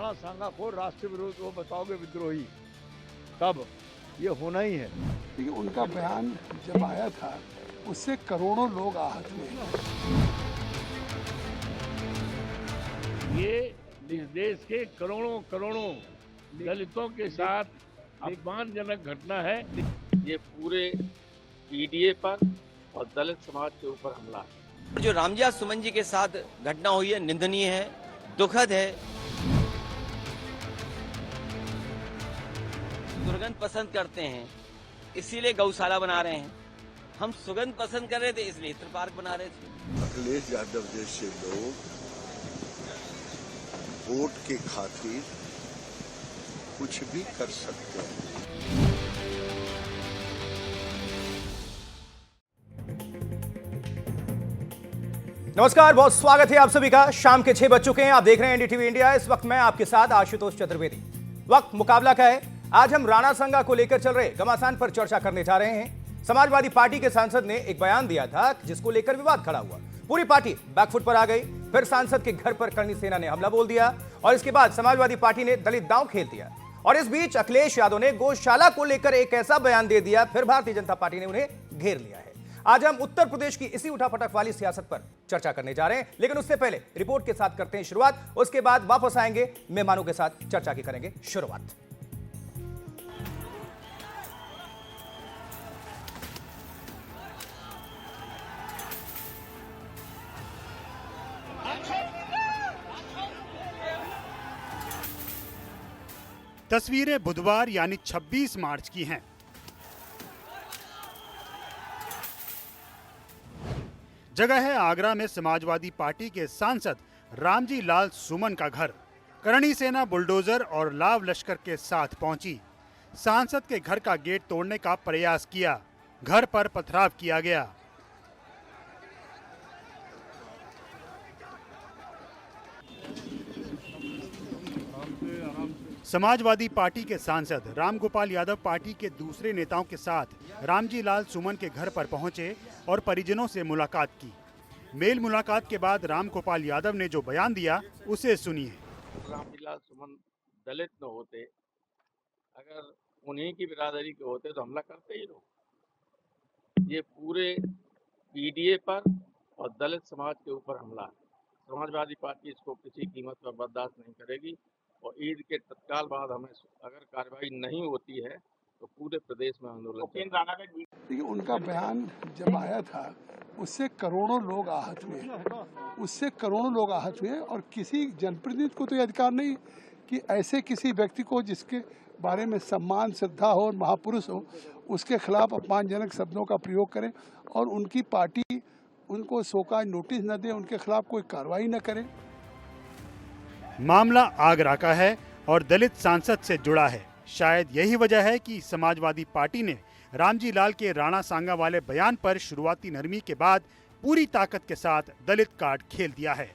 राणा सांगा को राष्ट्र विरोध वो बताओगे विद्रोही, तब ये होना ही है। देखिए उनका बयान जब आया था उससे करोड़ों लोग आहत हुए। ये इस देश के करोड़ों करोड़ों दलितों के साथ अपमानजनक घटना है। ये पूरे पीडीए पर और दलित समाज के ऊपर हमला है। जो रामजिया सुमन जी के साथ घटना हुई है निंदनीय है, दुखद है। दुर्गंध पसंद करते हैं इसीलिए गौशाला बना रहे हैं, हम सुगंध पसंद कर रहे थे इसलिए इत्र पार्क बना रहे थे। अखिलेश यादव जैसे लोग वोट के खातिर कुछ भी कर सकते हैं। नमस्कार, बहुत स्वागत है आप सभी का। शाम के 6 बज चुके हैं, आप देख रहे हैं एनडीटीवी इंडिया। इस वक्त मैं आपके साथ आशुतोष चतुर्वेदी। वक्त मुकाबला का है। आज हम राणा सांगा को लेकर चल रहे घमासान पर चर्चा करने जा रहे हैं। समाजवादी पार्टी के सांसद ने एक बयान दिया था जिसको लेकर विवाद खड़ा हुआ। पूरी पार्टी बैकफुट पर आ गई। फिर सांसद के घर पर करणी सेना ने हमला बोल दिया और इसके बाद समाजवादी पार्टी ने दलित दांव खेल दिया। और इस बीच अखिलेश यादव ने गौशाला को लेकर एक ऐसा बयान दे दिया, फिर भारतीय जनता पार्टी ने उन्हें घेर लिया है। आज हम उत्तर प्रदेश की इसी उठापटक वाली सियासत पर चर्चा करने जा रहे हैं, लेकिन उससे पहले रिपोर्ट के साथ करते हैं शुरुआत। उसके बाद वापस आएंगे, मेहमानों के साथ चर्चा की करेंगे शुरुआत। तस्वीरें बुधवार यानी 26 मार्च की हैं। जगह है आगरा में समाजवादी पार्टी के सांसद रामजी लाल सुमन का घर। करणी सेना बुलडोजर और लाव लश्कर के साथ पहुंची। सांसद के घर का गेट तोड़ने का प्रयास किया। घर पर पथराव किया गया। समाजवादी पार्टी के सांसद रामगोपाल यादव पार्टी के दूसरे नेताओं के साथ रामजी लाल सुमन के घर पर पहुंचे और परिजनों से मुलाकात की। मेल मुलाकात के बाद रामगोपाल यादव ने जो बयान दिया उसे सुनिए। रामजी लाल सुमन दलित न होते, अगर उन्हीं की बिरादरी के होते तो हमला करते ही लोग। ये पूरे पीडीए पर और दलित समाज के ऊपर हमला है। समाजवादी पार्टी इसको किसी कीमत पर बर्दाश्त नहीं करेगी और ईद के तत्काल बाद हमें अगर कार्रवाई नहीं होती है तो पूरे प्रदेश में आंदोलन। देखिए उनका बयान जब आया था उससे करोड़ों लोग आहत हुए और किसी जनप्रतिनिधि को तो ये अधिकार नहीं कि ऐसे किसी व्यक्ति को जिसके बारे में सम्मान, श्रद्धा हो और महापुरुष हो, उसके खिलाफ अपमानजनक शब्दों का प्रयोग करें और उनकी पार्टी उनको शोकाज नोटिस न दे, उनके खिलाफ कोई कार्रवाई न करे। मामला आगरा का है और दलित सांसद से जुड़ा है। शायद यही वजह है कि समाजवादी पार्टी ने रामजी लाल के राणा सांगा वाले बयान पर शुरुआती नरमी के बाद पूरी ताकत के साथ दलित कार्ड खेल दिया है।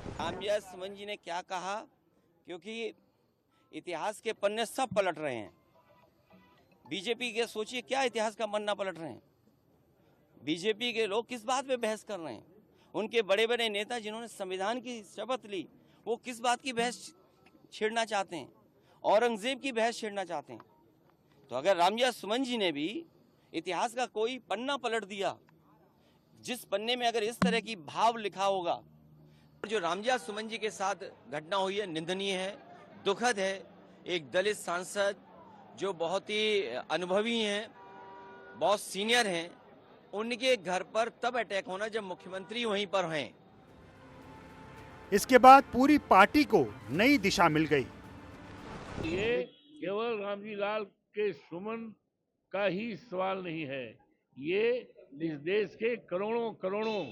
रामजिया सुमन जी ने क्या कहा, क्योंकि इतिहास के पन्ने सब पलट रहे हैं। बीजेपी के सोचिए क्या इतिहास का पन्ना पलट रहे हैं। बीजेपी के लोग किस बात पे बहस कर रहे हैं। उनके बड़े बड़े नेता जिन्होंने संविधान की शपथ ली वो किस बात की बहस छेड़ना चाहते हैं, औरंगजेब की बहस छेड़ना चाहते हैं। तो अगर रामजिया सुमन जी ने भी इतिहास का कोई पन्ना पलट दिया, जिस पन्ने में अगर इस तरह की भाव लिखा होगा, जो रामजिया सुमन जी के साथ घटना हुई है निंदनीय है, दुखद है। एक दलित सांसद जो बहुत ही अनुभवी हैं, बहुत सीनियर हैं, उनके घर पर तब अटैक होना जब मुख्यमंत्री वहीं पर हैं। इसके बाद पूरी पार्टी को नई दिशा मिल गई। ये केवल रामजी लाल के सुमन का ही सवाल नहीं है, ये इस देश के करोड़ों करोड़ों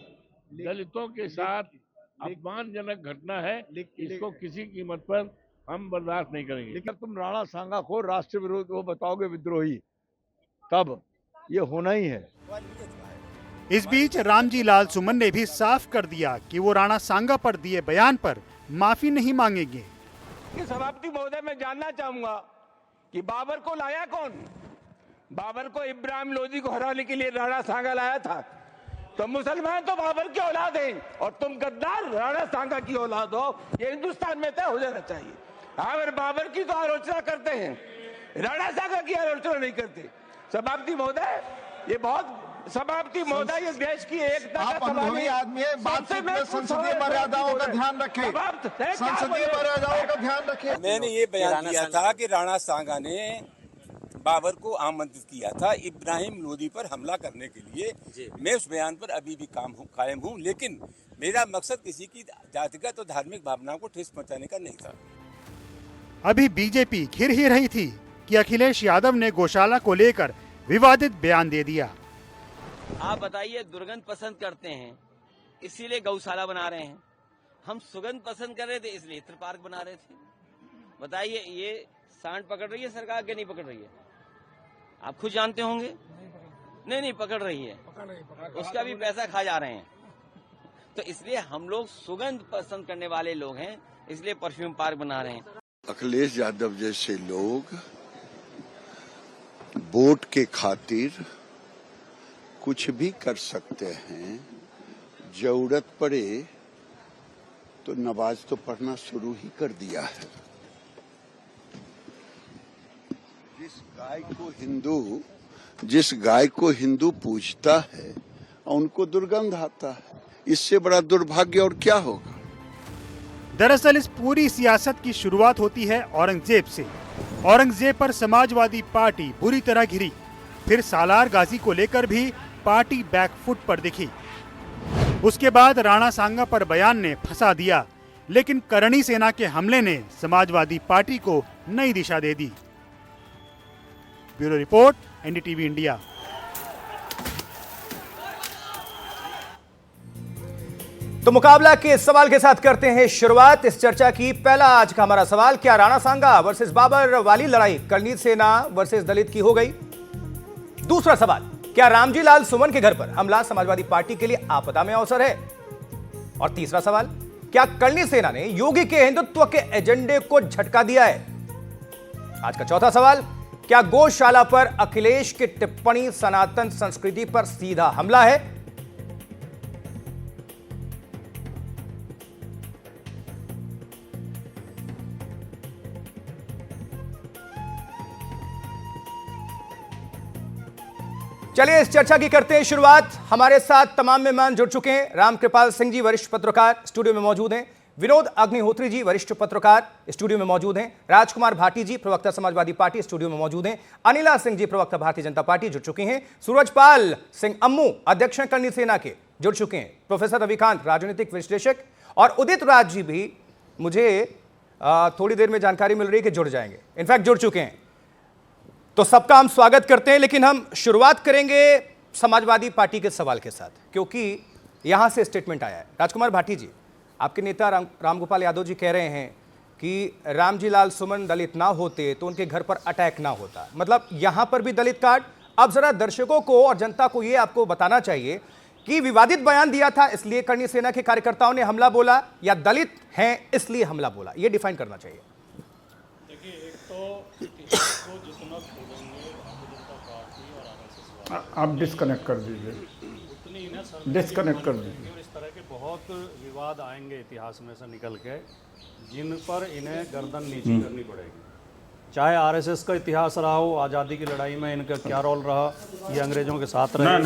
दलितों के साथ अपमानजनक घटना है। इसको किसी कीमत पर हम बर्दाश्त नहीं करेंगे। लेकिन तुम राणा सांगा को राष्ट्र विरोध वो बताओगे विद्रोही, तब ये होना ही है। इस बीच रामजी लाल सुमन ने भी साफ कर दिया कि वो राणा सांगा पर दिए बयान पर माफी नहीं मांगेंगे। सभापति महोदय, मैं जानना चाहूंगा कि बाबर को लाया कौन? बाबर को इब्राहिम लोदी को हराने के लिए राणा सांगा लाया था। तो मुसलमान तो बाबर की औलाद हैं और तुम गद्दार राणा सांगा की औलाद हो, ये हिंदुस्तान में तय हो जाना चाहिए। अगर बाबर की तो आलोचना करते हैं, राणा सागर की आलोचना नहीं करते। सभापति महोदय, ये बहुत सभापति महोदय, ये देश की एकता आप अनुभवी आदमी हैं, बातचीत में संसदीय मर्यादाओं का ध्यान रखें, संसदीय मर्यादाओं का ध्यान रखें। मैंने ये बयान दिया था कि राणा सांगा ने बाबर को आमंत्रित किया था इब्राहिम लोदी पर हमला करने के लिए। मैं उस बयान पर अभी भी कायम हूँ, लेकिन मेरा मकसद किसी की जातिगत और धार्मिक भावनाओं को ठेस पहुंचाने का नहीं था। अभी बीजेपी घिर ही रही थी कि अखिलेश यादव ने गौशाला को लेकर विवादित बयान दे दिया। आप बताइए, दुर्गंध पसंद करते हैं इसीलिए गौशाला बना रहे हैं, हम सुगंध पसंद कर रहे थे इसलिए इत्र पार्क बना रहे थे। बताइए, ये सांड पकड़ रही है सरकार के नहीं पकड़ रही है? आप खुद जानते होंगे। नहीं पकड़ रही है, उसका भी पैसा खा जा रहे हैं। तो इसलिए हम लोग सुगंध पसंद करने वाले लोग हैं, इसलिए परफ्यूम पार्क बना रहे हैं। अखिलेश यादव जैसे लोग वोट के खातिर कुछ भी कर सकते हैं, जरूरत पड़े तो नमाज तो पढ़ना शुरू ही कर दिया है। जिस गाय को हिंदू पूजता है उनको दुर्गंध आता है, इससे बड़ा दुर्भाग्य और क्या होगा। दरअसल इस पूरी सियासत की शुरुआत होती है औरंगजेब से। औरंगजेब पर समाजवादी पार्टी बुरी तरह घिरी, फिर सालार गाजी को लेकर भी पार्टी बैकफुट पर दिखी। उसके बाद राणा सांगा पर बयान ने फंसा दिया, लेकिन करणी सेना के हमले ने समाजवादी पार्टी को नई दिशा दे दी। Bureau report, NDTV India. तो मुकाबला के इस सवाल के साथ करते हैं शुरुआत इस चर्चा की। पहला आज का हमारा सवाल, क्या राणा सांगा वर्सेस बाबर वाली लड़ाई करणी सेना वर्सेस दलित की हो गई? दूसरा सवाल, क्या रामजी लाल सुमन के घर पर हमला समाजवादी पार्टी के लिए आपदा में अवसर है? और तीसरा सवाल, क्या करणी सेना ने योगी के हिंदुत्व के एजेंडे को झटका दिया है? आज का चौथा सवाल, क्या गौशाला पर अखिलेश की टिप्पणी सनातन संस्कृति पर सीधा हमला है? चलिए इस चर्चा की करते हैं शुरुआत। हमारे साथ तमाम मेहमान जुड़ चुके हैं। रामकृपाल सिंह जी वरिष्ठ पत्रकार स्टूडियो में मौजूद हैं। विनोद अग्निहोत्री जी वरिष्ठ पत्रकार स्टूडियो में मौजूद हैं। राजकुमार भाटी जी प्रवक्ता समाजवादी पार्टी स्टूडियो में मौजूद हैं। अनिला सिंह जी प्रवक्ता भारतीय जनता पार्टी जुड़ चुकी हैं। सूरजपाल सिंह अम्मू अध्यक्ष करणी सेना के जुड़ चुके हैं। प्रोफेसर रविकांत राजनीतिक विश्लेषक और उदित राज जी भी मुझे थोड़ी देर में जानकारी मिल रही है कि जुड़ जाएंगे, इनफैक्ट जुड़ चुके हैं। तो सबका हम स्वागत करते हैं, लेकिन हम शुरुआत करेंगे समाजवादी पार्टी के सवाल के साथ, क्योंकि यहां से स्टेटमेंट आया है। राजकुमार भाटी जी, आपके नेता रामगोपाल यादव जी कह रहे हैं कि रामजी लाल सुमन दलित ना होते तो उनके घर पर अटैक ना होता, मतलब यहां पर भी दलित कार्ड। अब जरा दर्शकों को और जनता को यह आपको बताना चाहिए कि विवादित बयान दिया था इसलिए करणी सेना के कार्यकर्ताओं ने हमला बोला, या दलित हैं इसलिए हमला बोला, यह डिफाइन करना चाहिए। देखिए, एक तो इसको जितना खोलेंगे आप डिस्कनेक्ट कर दीजिए, उतनी ना सर डिस्कनेक्ट कर दीजिए। इस तरह के बहुत विवाद आएंगे इतिहास में से निकल के, जिन पर इन्हें गर्दन नीची करनी पड़ेगी। चाहे आरएसएस का इतिहास रहा हो, आज़ादी की लड़ाई में इनका क्या रोल रहा, ये अंग्रेजों के साथ रहे,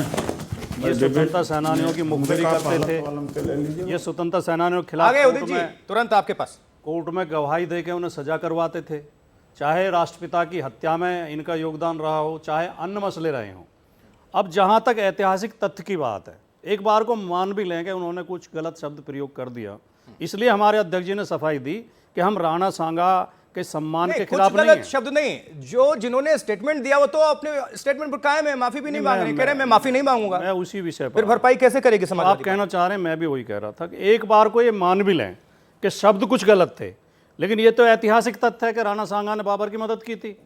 ये स्वतंत्रता सेनानियों की मुखबिरी करते थे, ये स्वतंत्रता सेनानियों के खिलाफ तुरंत आपके पास कोर्ट में गवाही दे के उन्हें सजा करवाते थे। चाहे राष्ट्रपिता की हत्या में इनका योगदान रहा हो, चाहे अन्य मसले रहे हों। अब जहाँ तक ऐतिहासिक तथ्य की बात है, एक बार को मान भी लें कि उन्होंने कुछ गलत शब्द प्रयोग कर दिया, इसलिए हमारे अध्यक्ष जी ने सफाई दी कि हम राणा सांगा के सम्मान के खिलाफ नहीं हैं। शब्द नहीं, जो जिन्होंने स्टेटमेंट दिया वो तो अपने स्टेटमेंट पर कायम है, माफी भी नहीं मांग रहे, कह रहे मैं माफी नहीं मांगूंगा। मैं उसी विषय पर, फिर भरपाई कैसे करेगी समाज? आप कहना चाह रहे हैं, मैं भी वही कह रहा था कि एक बार को ये मान भी लें कि शब्द कुछ गलत थे, लेकिन ये तो ऐतिहासिक तथ्य है कि राणा सांगा ने बाबर की मदद की थी।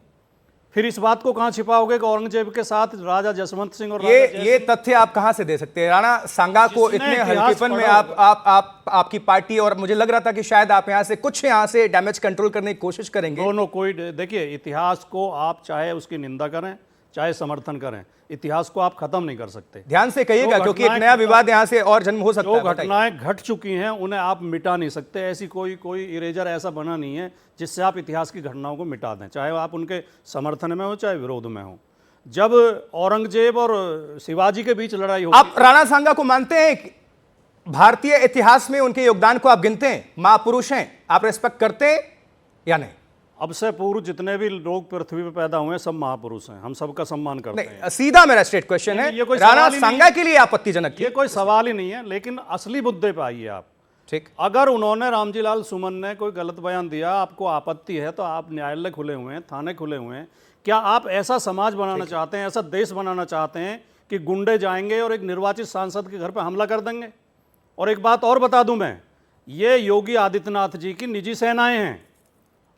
फिर इस बात को कहां छिपाओगे कि औरंगजेब के साथ राजा जसवंत सिंह और ये तथ्य आप कहां से दे सकते हैं? राणा सांगा को इतने हल्केपन में आपकी पार्टी, और मुझे लग रहा था कि शायद आप यहां से कुछ डैमेज कंट्रोल करने की कोशिश करेंगे। दोनों कोई, देखिए इतिहास को आप चाहे उसकी निंदा करें चाहे समर्थन करें, इतिहास को आप खत्म नहीं कर सकते। ध्यान से कहिएगा क्योंकि एक नया विवाद यहाँ से और जन्म हो सकता है। जो घटनाएं घट चुकी हैं उन्हें आप मिटा नहीं सकते। ऐसी कोई इरेजर ऐसा बना नहीं है जिससे आप इतिहास की घटनाओं को मिटा दें, चाहे आप उनके समर्थन में हो चाहे विरोध में हो। जब औरंगजेब और शिवाजी के बीच लड़ाई हो, आप राणा सांगा को मानते हैं? भारतीय इतिहास में उनके योगदान को आप गिनते हैं? महापुरुष हैं, आप रेस्पेक्ट करते हैं या नहीं? अब से पूर्व जितने भी लोग पृथ्वी पर पैदा हुए हैं सब महापुरुष हैं, हम सबका सम्मान करते हैं। सीधा मेरा स्ट्रेट क्वेश्चन है, ये कोई राणा सवाल ही सांगा के लिए आपत्तिजनक ये कोई सवाल ही नहीं है, लेकिन असली मुद्दे पे आइए आप। ठीक, अगर उन्होंने, रामजी लाल सुमन ने कोई गलत बयान दिया, आपको आपत्ति है, तो आप न्यायालय खुले हुए हैं, थाने खुले हुए हैं। क्या आप ऐसा समाज बनाना चाहते हैं, ऐसा देश बनाना चाहते हैं कि गुंडे जाएंगे और एक निर्वाचित सांसद के घर पर हमला कर देंगे? और एक बात और बता दूं मैं, ये योगी आदित्यनाथ जी की निजी सेनाएं हैं।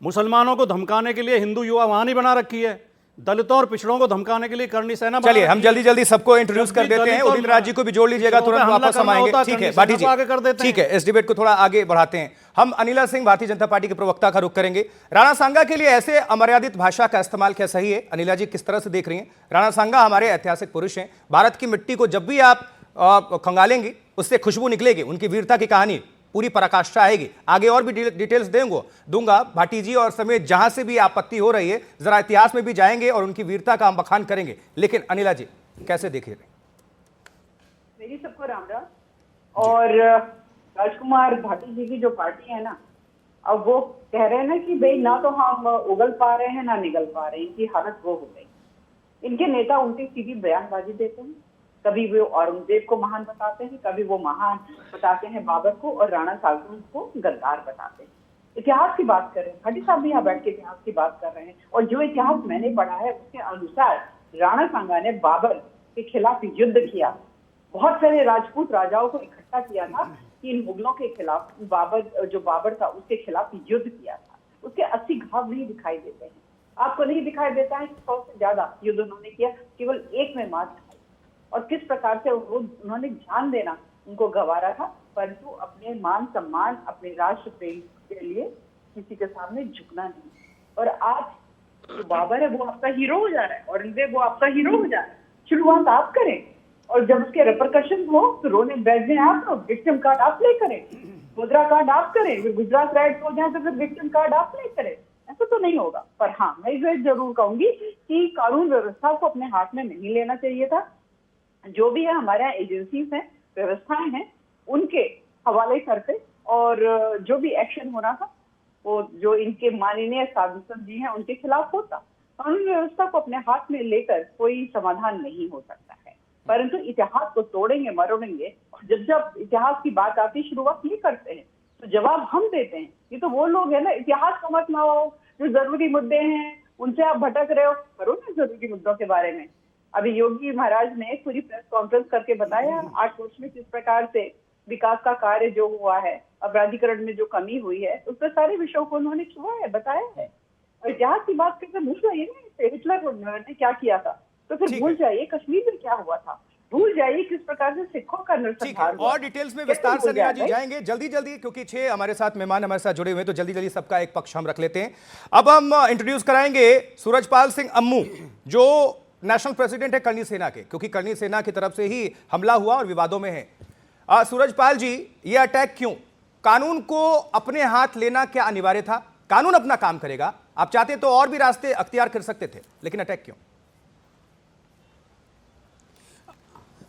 मुसलमानों को धमकाने के लिए हिंदू युवा वाहिनी बना रखी है, दलितों और पिछड़ों को धमकाने के लिए करनी सेना। चलिए हम जल्दी जल्दी सबको इंट्रोड्यूस कर देते हैं। उदित राज जी को भी जोड़ लीजिएगा, तुरंत वापस हम आएंगे। ठीक है भाटी जी, ठीक है, इस डिबेट को थोड़ा आगे बढ़ाते हैं। हम अनिला सिंह, भारतीय जनता पार्टी के प्रवक्ता, का रुख करेंगे। राणा सांगा के लिए ऐसे अमर्यादित भाषा का इस्तेमाल क्या सही है? अनिला जी किस तरह से देख रही हैं? राणा सांगा हमारे ऐतिहासिक पुरुष हैं। भारत की मिट्टी को जब भी आप खंगालेंगे उससे खुशबू निकलेगी, उनकी वीरता की कहानी पूरी पराकाष्ठा आएगी। आगे और भी डिटेल्स दूंगा भाटी जी, और समेत जहां से भी आपत्ति हो रही है जरा इतिहास में भी जाएंगे और उनकी वीरता का हम बखान करेंगे। लेकिन अनिला जी कैसे देख रहे? मेरी सबको राम राम। और राजकुमार भाटी जी की जो पार्टी है ना, अब वो कह रहे हैं ना कि भाई ना तो हम उगल पा रहे हैं ना निगल पा रहे हैं, इनकी हालत वो हो गई। इनके नेता उल्टी सीधी बयानबाजी देते हैं, कभी वो औरंगजेब को महान बताते हैं, कभी वो महान बताते हैं बाबर को, और राणा सांगा को गद्दार बताते हैं। इतिहास की बात कर रहे हैं, भाटी साहब भी यहाँ बैठ के इतिहास की बात कर रहे हैं, और जो इतिहास मैंने पढ़ा है उसके अनुसार राणा सांगा ने बाबर के खिलाफ युद्ध किया, बहुत सारे राजपूत राजाओं को इकट्ठा किया था कि इन मुगलों के खिलाफ बाबर था उसके खिलाफ युद्ध किया था। उसके 80 घाव नहीं दिखाई देते हैं, आपको नहीं दिखाई देता है कि 100 से ज्यादा युद्ध उन्होंने किया, केवल एक में मात, और किस प्रकार से उन्होंने जान देना उनको गंवारा था, परंतु अपने मान सम्मान, अपने राष्ट्र प्रेम के लिए किसी के सामने झुकना नहीं। और आज जो बाबर है वो आपका हीरो हो जा रहा है, औरंगजेब वो आपका हीरो हो जा रहा है। शुरुआत आप करें, और जब उसके रिपरकशन हो तो रोने बैठ जाए आप लोग, विक्टिम कार्ड आप प्ले करें, गोधरा कार्ड आप करें, गुजरात राइट हो जाए तो फिर विक्टिम कार्ड आप प्ले करें। ऐसा तो नहीं होगा। पर हाँ, मैं ये जरूर कहूंगी कि कानून व्यवस्था को अपने हाथ में नहीं लेना चाहिए था। जो भी है हमारे यहाँ एजेंसीज हैं, व्यवस्थाएं हैं, उनके हवाले करते, और जो भी एक्शन होना था वो जो इनके माननीय सांसद जी हैं उनके खिलाफ होता। कानून व्यवस्था को अपने हाथ में लेकर कोई समाधान नहीं हो सकता है, परंतु इतिहास को तोड़ेंगे मरोड़ेंगे। जब इतिहास की बात आती, शुरुआत ये करते हैं तो जवाब हम देते हैं। ये तो वो लोग है ना, इतिहास को मत लाओ, जो जरूरी मुद्दे हैं उनसे आप भटक रहे हो, करो ना जरूरी मुद्दों के बारे में। अभी योगी महाराज ने पूरी प्रेस कॉन्फ्रेंस करके बताया 8 वर्ष में किस प्रकार से विकास का कार्य जो हुआ है, अपराधीकरण में जो कमी हुई है, उस पर सारे विषयों को उन्होंने छुआ है, बताया है। और इतिहास की बात करके भूल जाइए ना हिटलर ने क्या किया था, तो फिर भूल जाइए कश्मीर में क्या हुआ था, भूल जाइए किस प्रकार से सिखों का नरसंहार हुआ। और डिटेल्स में विस्तार से जी जाएंगे जल्दी, क्योंकि 6 हमारे साथ मेहमान हमारे साथ जुड़े हुए हैं, तो जल्दी सबका एक पक्ष हम रख लेते हैं। अब हम इंट्रोड्यूस कराएंगे सूरजपाल सिंह अम्मू, जो नेशनल प्रेसिडेंट है करनी सेना के, क्योंकि करनी सेना की तरफ से ही हमला हुआ और विवादों में है। सूरजपाल जी, ये अटैक क्यों? कानून को अपने हाथ लेना क्या अनिवार्य था? कानून अपना काम करेगा, आप चाहते तो और भी रास्ते अख्तियार कर सकते थे, लेकिन अटैक क्यों?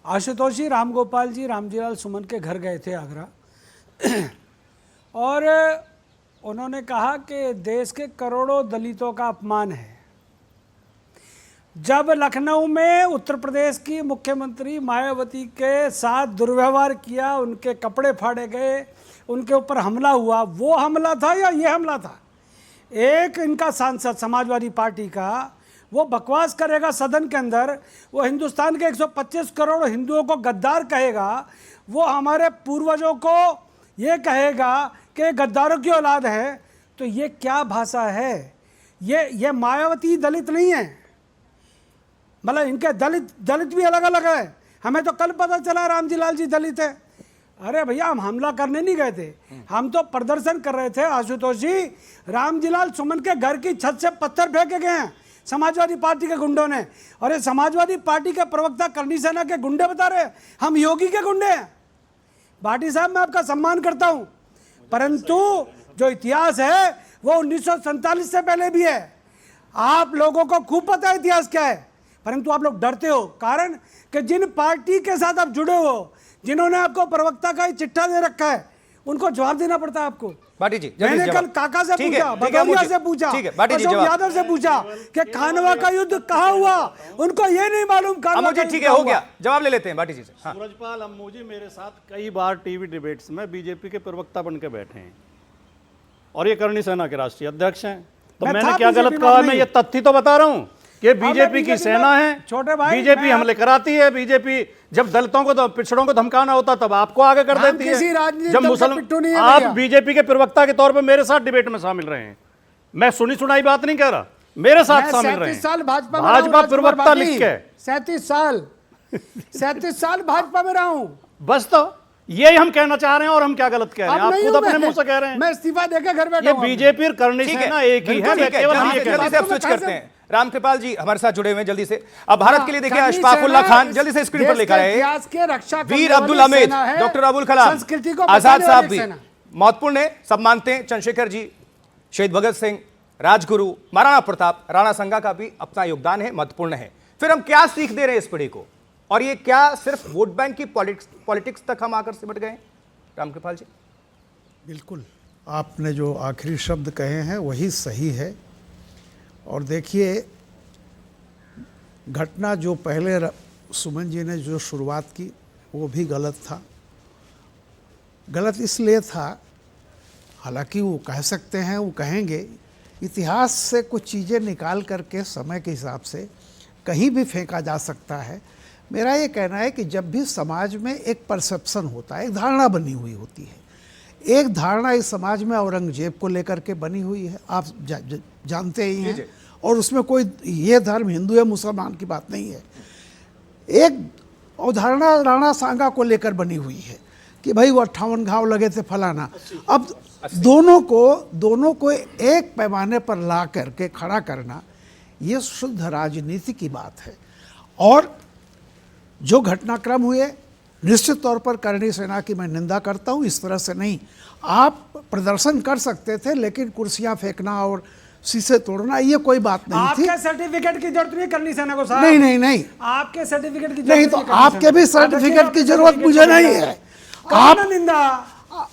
आशुतोष जी, रामगोपाल जी रामजी लाल सुमन के घर गए थे आगरा, और उन्होंने कहा कि देश के करोड़ों दलितों का अपमान है। जब लखनऊ में उत्तर प्रदेश की मुख्यमंत्री मायावती के साथ दुर्व्यवहार किया, उनके कपड़े फाड़े गए, उनके ऊपर हमला हुआ, वो हमला था या ये हमला था? एक इनका सांसद समाजवादी पार्टी का वो बकवास करेगा सदन के अंदर, वो हिंदुस्तान के 125 करोड़ हिंदुओं को गद्दार कहेगा, वो हमारे पूर्वजों को ये कहेगा कि गद्दारों की औलाद है, तो ये क्या भाषा है? ये मायावती दलित नहीं है, मतलब इनके दलित भी अलग अलग है। हमें तो कल पता चला रामजी लाल जी दलित है। अरे भैया, हम हमला करने नहीं गए थे, हम तो प्रदर्शन कर रहे थे। आशुतोष जी, रामजी लाल सुमन के घर की छत से पत्थर फेंके गए हैं, समाजवादी पार्टी के गुंडों ने। और ये समाजवादी पार्टी के प्रवक्ता करनी सेना के गुंडे बता रहे हैं हम योगी के गुंडे हैं। भाटी साहब, मैं आपका सम्मान करता हूं, परंतु जो इतिहास है वो 1947 से पहले भी है। आप लोगों को खूब पता है इतिहास क्या है, परंतु आप लोग डरते हो, कारण कि जिन पार्टी के साथ आप जुड़े हो, जिन्होंने आपको प्रवक्ता का ही चिट्ठा दे रखा है, उनको जवाब देना पड़ता है आपको। भाटी जी, मैंने कल काका से पूछा, भदौरिया से पूछा, अशोक यादव से पूछा कि खानवा का युद्ध कहाँ हुआ, उनको ये नहीं मालूम। ठीक है, हो गया, जवाब ले लेते हैं भाटी जी से। हाँ। सूरजपाल अम्मू जी मेरे साथ कई बार टीवी डिबेट्स में बीजेपी के प्रवक्ता बन के बैठे हैं और ये करणी सेना के राष्ट्रीय अध्यक्ष हैं, तो मैंने क्या गलत कहा? मैं ये तथ्य तो बता रहा हूं कि बीजेपी की सेना है, छोटे भाई, बीजेपी हमले कराती है, बीजेपी जब दलितों को पिछड़ों को धमकाना होता तब आपको आगे कर देती है। जब मुसलमान, आप बीजेपी के प्रवक्ता के तौर पर मेरे साथ डिबेट में शामिल रहे हैं, मैं सुनी सुनाई बात नहीं कह रहा, मेरे साथ शामिल रहे हैं। भाजपा प्रवक्ता लिख के 37 साल भाजपा में रहा हूं। बस तो यही हम कहना चाह रहे हैं और हम क्या गलत कह रहे हैं? आप खुद अपने मुंह से कह रहे हैं। मैं इस्तीफा देकर घर बैठा ये बीजेपी और करनी सेना एक ही है। जल्दी से स्विच करते हैं। रामकृपाल जी हमारे साथ जुड़े हुए हैं जल्दी से। अब भारत के लिए देखिए अशफाकुल्लाह खान जल्दी से स्क्रीन पर लेकर आए। वीर अब्दुल हमीद, डॉक्टर अबुल कलाम, आजाद साहब भी महत्वपूर्ण है, सब मानते हैं। चंद्रशेखर जी, शहीद भगत सिंह, राजगुरु, महाराणा प्रताप, राणा संगा का भी अपना योगदान है, महत्वपूर्ण है। फिर हम क्या सीख दे रहे हैं इस पीढ़ी को, और ये क्या सिर्फ वोट बैंक की पॉलिटिक्स तक हम आकर सिमट गए? रामकृपाल जी। बिल्कुल, आपने जो आखिरी शब्द कहे हैं वही सही है। और देखिए, घटना जो पहले सुमन जी ने जो शुरुआत की वो भी गलत था। गलत इसलिए था, हालांकि वो कह सकते हैं, वो कहेंगे, इतिहास से कुछ चीज़ें निकाल करके समय के हिसाब से कहीं भी फेंका जा सकता है। मेरा ये कहना है कि जब भी समाज में एक परसेप्शन होता है, एक धारणा बनी हुई होती है, एक धारणा इस समाज में औरंगजेब को लेकर के बनी हुई है, आप जानते ही हैं, और उसमें कोई ये धर्म हिंदू या मुसलमान की बात नहीं है। एक अवधारणा राणा सांगा को लेकर बनी हुई है कि भाई वो 58 घाव लगे थे फलाना। अब दोनों को एक पैमाने पर ला करके खड़ा करना, ये शुद्ध राजनीति की बात है। और जो घटनाक्रम हुए, निश्चित तौर पर करणी सेना की मैं निंदा करता हूँ। इस तरह से नहीं, आप प्रदर्शन कर सकते थे, लेकिन कुर्सियां फेंकना और शीशे तोड़ना ये कोई बात नहीं थी। आपके सर्टिफिकेट की जरूरत नहीं करनी सेना को साहब। नहीं, आपके सर्टिफिकेट की नहीं, तो आपके भी सर्टिफिकेट की जरूरत मुझे नहीं है। आप निंदा,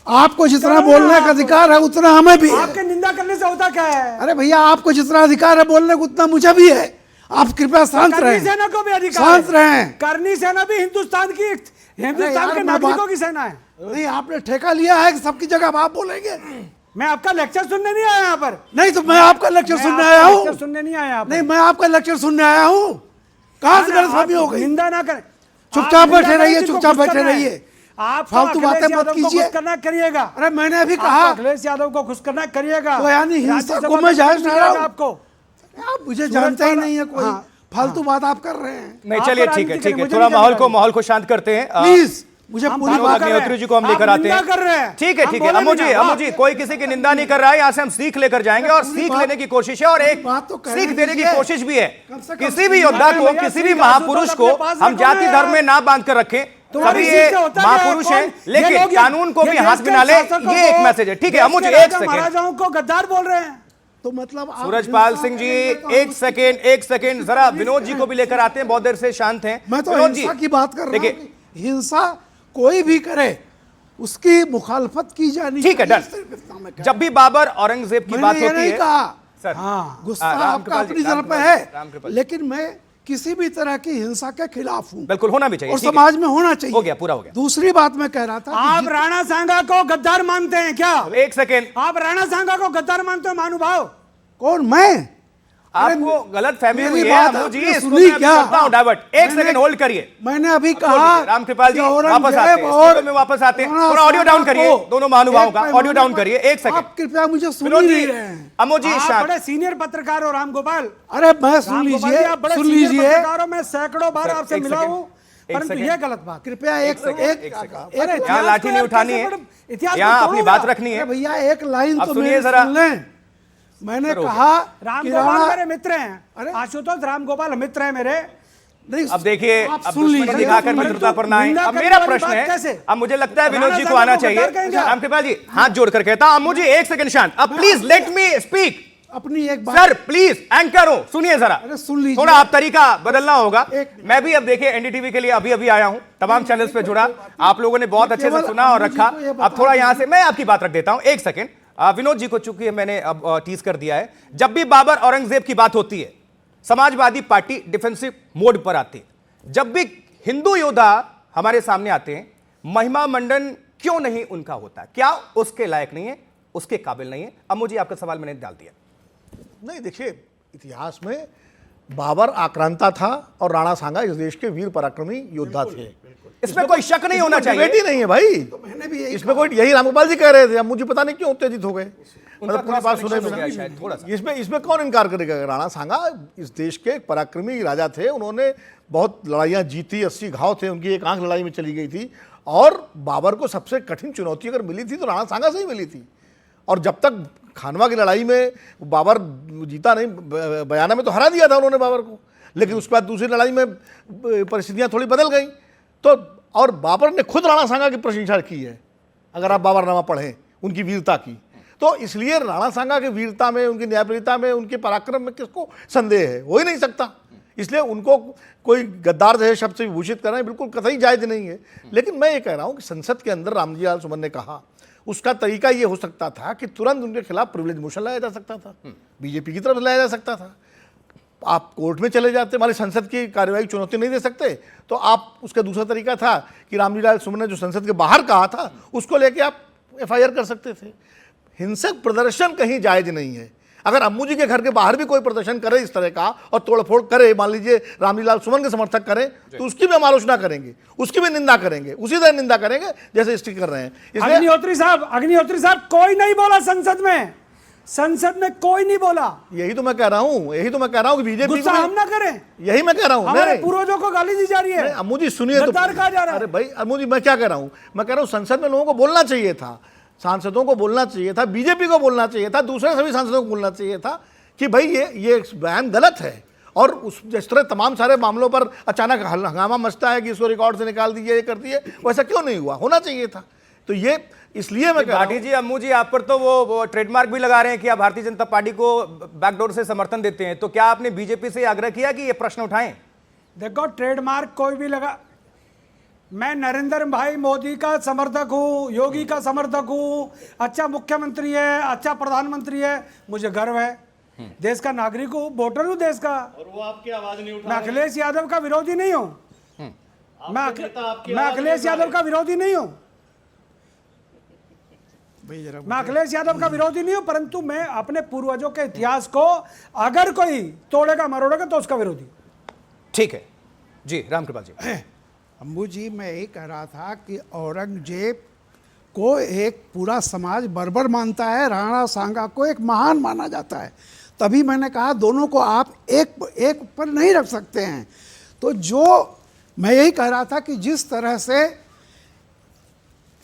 आपको जितना बोलने का अधिकार है उतना हमें भी है। आपके निंदा करने से होता क्या है? अरे भैया, आपको जितना अधिकार है बोलने को उतना मुझे भी है। आप कृपया शांत रहें। सेना को भी अधिकार, शांत रहें। करनी सेना भी हिंदुस्तान के नागरिकों की सेना है। नहीं, आपने ठेका लिया है कि सबकी जगह आप बोलेंगे। मैं आपका लेक्चर सुनने नहीं आया यहाँ पर। नहीं, तो मैं आपका लेक्चर सुनने आया हूँ। सुनने नहीं आया नहीं, मैं आपका लेक्चर सुनने आया हूँ। कहाँ से गलतफहमी हो गई? निंदा ना करें, चुपचाप बैठे रहिए, चुपचाप बैठे रहिए। आप फालतू बातें मत कीजिए। करना करिएगा। अरे मैंने अभी कहा अखिलेश यादव को खुश करना करिएगा। तो यानी हिंसा को मैं जायज ठहरा रहा हूं। आपको, आप मुझे जानते ही नहीं है कोई। फालतू बात आप कर रहे हैं। नहीं, चलिए ठीक है, थोड़ा माहौल को शांत करते हैं प्लीज। मुझे पूरी बात अग्निहोत्री जी को हम लेकर आते हैं। ठीक है, अम्मू जी कोई किसी की निंदा नहीं कर रहा है। यहाँ से हम सीख लेकर जाएंगे और सीख लेने की कोशिश है, और एक सीख देने की कोशिश भी है। किसी भी योद्धा को, किसी भी महापुरुष को हम जाति धर्म में ना बांध कर रखें। सभी ये महापुरुष हैं, लेकिन कानून को भी हाथ में ना ले, ये एक मैसेज है। ठीक है अम्मू जी, एक सेकंड। महाराजाओं को गद्दार बोल रहे हैं तो मतलब सूरजपाल सिंह जी, एक सेकंड जरा विनोद जी को भी लेकर आते हैं, बहुत देर से शांत हैं। मैं तो हिंसा की बात कर रहा हूं। हिंसा कोई भी करे उसकी मुखालफत की जानी। ठीक है, डन। जब भी बाबर औरंगजेब की बात होती है, सर गुस्सा आपका अपनी तरफ है, लेकिन मैं किसी भी तरह की हिंसा के खिलाफ हूं। बिल्कुल, होना भी चाहिए और समाज में होना चाहिए। हो गया, पूरा हो गया। दूसरी बात मैं कह रहा था, आप राणा सांगा को गद्दार मानते हैं क्या? एक सेकेंड, आप राणा सांगा को गद्दार मानते हो महानुभाव? कौन? मैं? आपको गलत फहमी हुई है अम्मू जी, सुनी क्या? डाइवर्ट, एक सेकंड होल्ड करिए। मैंने अभी कहा रामकृपाल जी वापस आते हैं, वापस आते हैं। थोड़ा ऑडियो डाउन करिए, दोनों महानुभावों का ऑडियो डाउन करिए। एक सेकंड, आप कृपया मुझे सुन नहीं रहे हैं। अम्मू जी, बड़े सीनियर पत्रकार हो राम गोपाल। अरे मैं सुन लीजिए, सुन लीजिए। मैं सैकड़ों बार आपसे मिला हूँ, परंतु ये गलत बात। कृपया एक सेकंड, यहाँ लाठी नहीं उठानी है, यहाँ अपनी बात रखनी है। भैया एक लाइन तो सुनिए जरा। मैंने कहा राम कि गोपाल मेरे मित्र हैं, आशुतोष राम गोपाल मित्र हैं मेरे। नहीं, अब देखिए, आप अब सुन दुश्मनी लीजिए, दिखाकर मित्रता पर ना आए। अब मेरा प्रश्न है, अब मुझे लगता है विनोद जी को आना चाहिए। रामकृपाल जी हाथ जोड़कर कहता हूं, मुझे एक सेकंड शांत, अब प्लीज लेट मी स्पीक। अपनी एक बात सर प्लीज एंकर हो, सुनिए जरा, सुन लीजिए, थोड़ा आप तरीका बदलना होगा। मैं भी अब देखिए एनडीटीवी के लिए अभी आया हूं, तमाम चैनल्स पे जुड़ा, आप लोगों ने बहुत अच्छे से सुना और रखा। अब थोड़ा यहां से मैं आपकी बात रख देता हूं, एक सेकंड। विनोद जी को चूंकि मैंने अब टीज कर दिया है, जब भी बाबर औरंगजेब की बात होती है, समाजवादी पार्टी डिफेंसिव मोड पर आती है। जब भी हिंदू योद्धा हमारे सामने आते हैं, महिमा मंडन क्यों नहीं उनका होता? क्या उसके लायक नहीं है, उसके काबिल नहीं है? अब मुझे आपका सवाल मैंने डाल दिया। नहीं, देखिए, इतिहास में बाबर आक्रांता था और राणा सांगा इस देश के वीर पराक्रमी योद्धा थे, इसमें कोई शक नहीं होना चाहिए। डिबेट ही नहीं है भाई, तो मैंने भी इसमें कोई, यही रामगोपाल जी कह रहे थे, अब मुझे पता नहीं क्यों उत्तेजित हो गए, मतलब पूरी बात सुने बिना। इसमें कौन इनकार करेगा? राणा सांगा इस देश के पराक्रमी राजा थे, उन्होंने बहुत लड़ाइयाँ जीती, 80 घाव थे उनकी, एक आंख लड़ाई में चली गई थी, और बाबर को सबसे कठिन चुनौती अगर मिली थी तो राणा सांगा से ही मिली थी। और जब तक खानवा की लड़ाई में बाबर जीता नहीं, बयाना में तो हरा दिया था उन्होंने बाबर को, लेकिन उसके बाद दूसरी लड़ाई में परिस्थितियां थोड़ी बदल गई, तो और बाबर ने खुद राणा सांगा की प्रशंसा की है, अगर आप बाबरनामा पढ़ें उनकी वीरता की, तो इसलिए राणा सांगा की वीरता में, उनकी न्यायप्रियता में, उनके पराक्रम में किसको संदेह है? हो ही नहीं सकता। इसलिए उनको कोई गद्दार जैसे शब्द से विभूषित करना बिल्कुल कतई जायज नहीं है। लेकिन मैं ये कह रहा हूँ कि संसद के अंदर रामजी लाल सुमन ने कहा, उसका तरीका ये हो सकता था कि तुरंत उनके खिलाफ प्रिविलेज मोशन लाया जा सकता था, बीजेपी की तरफ लाया जा सकता था, आप कोर्ट में चले जाते, हमारी संसद की कार्यवाही चुनौती नहीं दे सकते, तो आप, उसका दूसरा तरीका था कि रामजी लाल सुमन ने जो संसद के बाहर कहा था उसको लेके आप FIR कर सकते थे। हिंसक प्रदर्शन कहीं जायज नहीं है। अगर अम्मू जी के घर के बाहर भी कोई प्रदर्शन करे इस तरह का और तोड़फोड़ करे, मान लीजिए रामजी लाल सुमन के समर्थक करें, तो उसकी भी हम आलोचना करेंगे, उसकी भी निंदा करेंगे, उसी तरह निंदा करेंगे जैसे स्टिक कर रहे हैं। अग्निहोत्री साहब कोई नहीं बोला संसद में कोई नहीं बोला। यही तो मैं कह रहा हूँ, कि बीजेपी गुस्सा हम ना करें, यही मैं कह रहा हूँ। हमारे पूर्वजों को गाली दी जा रही है। अम्मू जी सुनिए तो, कहा जा रहा है। अरे भाई अम्मू जी, मैं क्या कह रहा हूँ, मैं कह रहा हूँ संसद में लोगों को बोलना चाहिए था, सांसदों को बोलना चाहिए था, बीजेपी को बोलना चाहिए था, दूसरे सभी सांसदों को बोलना चाहिए था कि भाई ये बयान गलत है। और उस जिस तरह तमाम सारे मामलों पर अचानक हंगामा मचता है कि इसको रिकॉर्ड से निकाल दीजिए, ये कर दिए, वैसा क्यों नहीं हुआ? होना चाहिए था। तो ये इसलिए मैं भाटी जी, अम्मू जी, आप पर तो वो ट्रेडमार्क भी लगा रहे हैं कि आप भारतीय जनता पार्टी को बैकडोर से समर्थन देते हैं, तो क्या आपने बीजेपी से आग्रह किया कि ये प्रश्न उठाएं? देखो, ट्रेडमार्क कोई भी लगा, मैं नरेंद्र भाई मोदी का समर्थक हूं, योगी का समर्थक हूं, अच्छा मुख्यमंत्री है, अच्छा प्रधानमंत्री है, मुझे गर्व है, देश का नागरिक हूं, वोटर हूं देश का, और वो आपकी आवाज नहीं उठा। मैं अखिलेश यादव का विरोधी नहीं हूं, मैं अखिलेश यादव का विरोधी नहीं हूं, मैं अखिलेश यादव का विरोधी नहीं हूं, परंतु मैं अपने पूर्वजों के इतिहास को अगर कोई तोड़ेगा मरोड़ेगा तो उसका विरोधी। ठीक है जी, रामकृपाल जी। अम्बू जी, मैं यही कह रहा था कि औरंगजेब को एक पूरा समाज बर्बर मानता है, राणा सांगा को एक महान माना जाता है, तभी मैंने कहा दोनों को आप एक पर नहीं रख सकते हैं। तो जो मैं यही कह रहा था कि जिस तरह से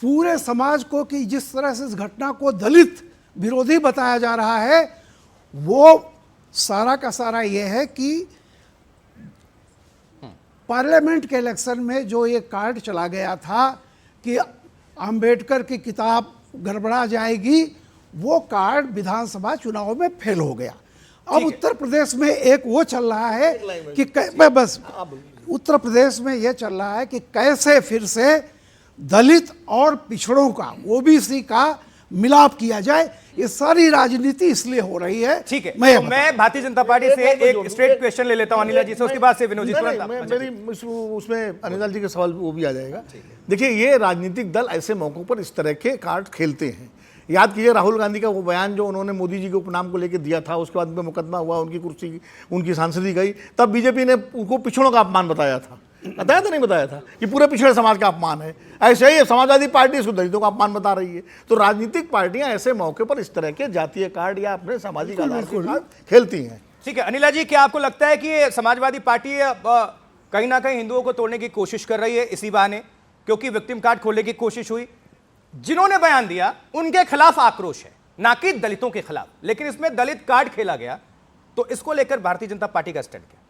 पूरे समाज को, कि जिस तरह से इस घटना को दलित विरोधी बताया जा रहा है, वो सारा का सारा ये है कि पार्लियामेंट के इलेक्शन में जो ये कार्ड चला गया था कि अंबेडकर की किताब गड़बड़ा जाएगी, वो कार्ड विधानसभा चुनाव में फेल हो गया। अब उत्तर प्रदेश में एक वो चल रहा है कि बस उत्तर प्रदेश में ये चल रहा है कि कैसे फिर से दलित और पिछड़ों का, ओबीसी का मिलाप किया जाए। ये सारी राजनीति इसलिए हो रही है। ठीक है, मैं भारतीय जनता पार्टी से एक स्ट्रेट क्वेश्चन ले लेता हूं अनिल जी से, उसके बाद से विनोद जी उसमें अनिल जी का सवाल वो भी आ जाएगा। देखिए, ये राजनीतिक दल ऐसे मौकों पर इस तरह के कार्ड खेलते हैं। याद कीजिए राहुल गांधी का वो बयान जो उन्होंने मोदी जी के उपनाम को लेकर दिया था, उसके बाद में मुकदमा हुआ, उनकी कुर्सी, उनकी सांसदी गई, तब बीजेपी ने उनको पिछड़ों का अपमान बताया था नहीं बताया था कि पूरे पिछड़े समाज का अपमान है। ऐसे ही समाजवादी पार्टी इसको दलितों का अपमान बता रही है। तो राजनीतिक पार्टियां ऐसे मौके पर इस तरह के जातीय कार्ड या अपने सामाजिक आधार के कार्ड खेलती हैं। ठीक है अनिला जी, क्या आपको लगता है कि समाजवादी पार्टी कहीं ना कहीं हिंदुओं को तोड़ने की कोशिश कर रही है इसी बहाने, क्योंकि विक्टिम कार्ड खोलने की कोशिश हुई, जिन्होंने बयान दिया उनके खिलाफ आक्रोश है, ना कि दलितों के खिलाफ। लेकिन इसमें दलित कार्ड खेला गया, तो इसको लेकर भारतीय जनता पार्टी का स्टैंड क्या?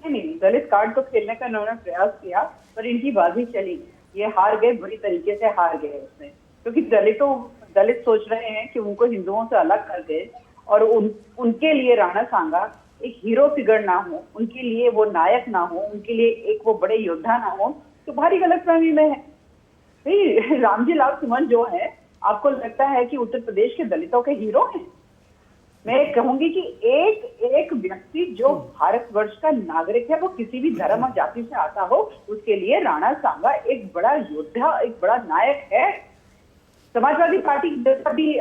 नहीं, दलित कार्ड तो खेलने का इन्होंने प्रयास किया, पर इनकी बाजी चली, ये हार गए, बुरी तरीके से हार गए इसमें, क्योंकि दलित सोच रहे हैं कि उनको हिंदुओं से अलग कर दे और उनके लिए राणा सांगा एक हीरो फिगर ना हो, उनके लिए वो नायक ना हो, उनके लिए एक वो बड़े योद्धा ना हो, तो भारी गलतफहमी में है। रामजी लाल सुमन जो है, आपको लगता है कि उत्तर प्रदेश के दलितों के हीरो हैं? मैं कहूंगी कि एक व्यक्ति जो भारतवर्ष का नागरिक है, वो किसी भी धर्म और जाति से आता हो, उसके लिए राणा सांगा एक बड़ा योद्धा, एक बड़ा नायक है। समाजवादी पार्टी भी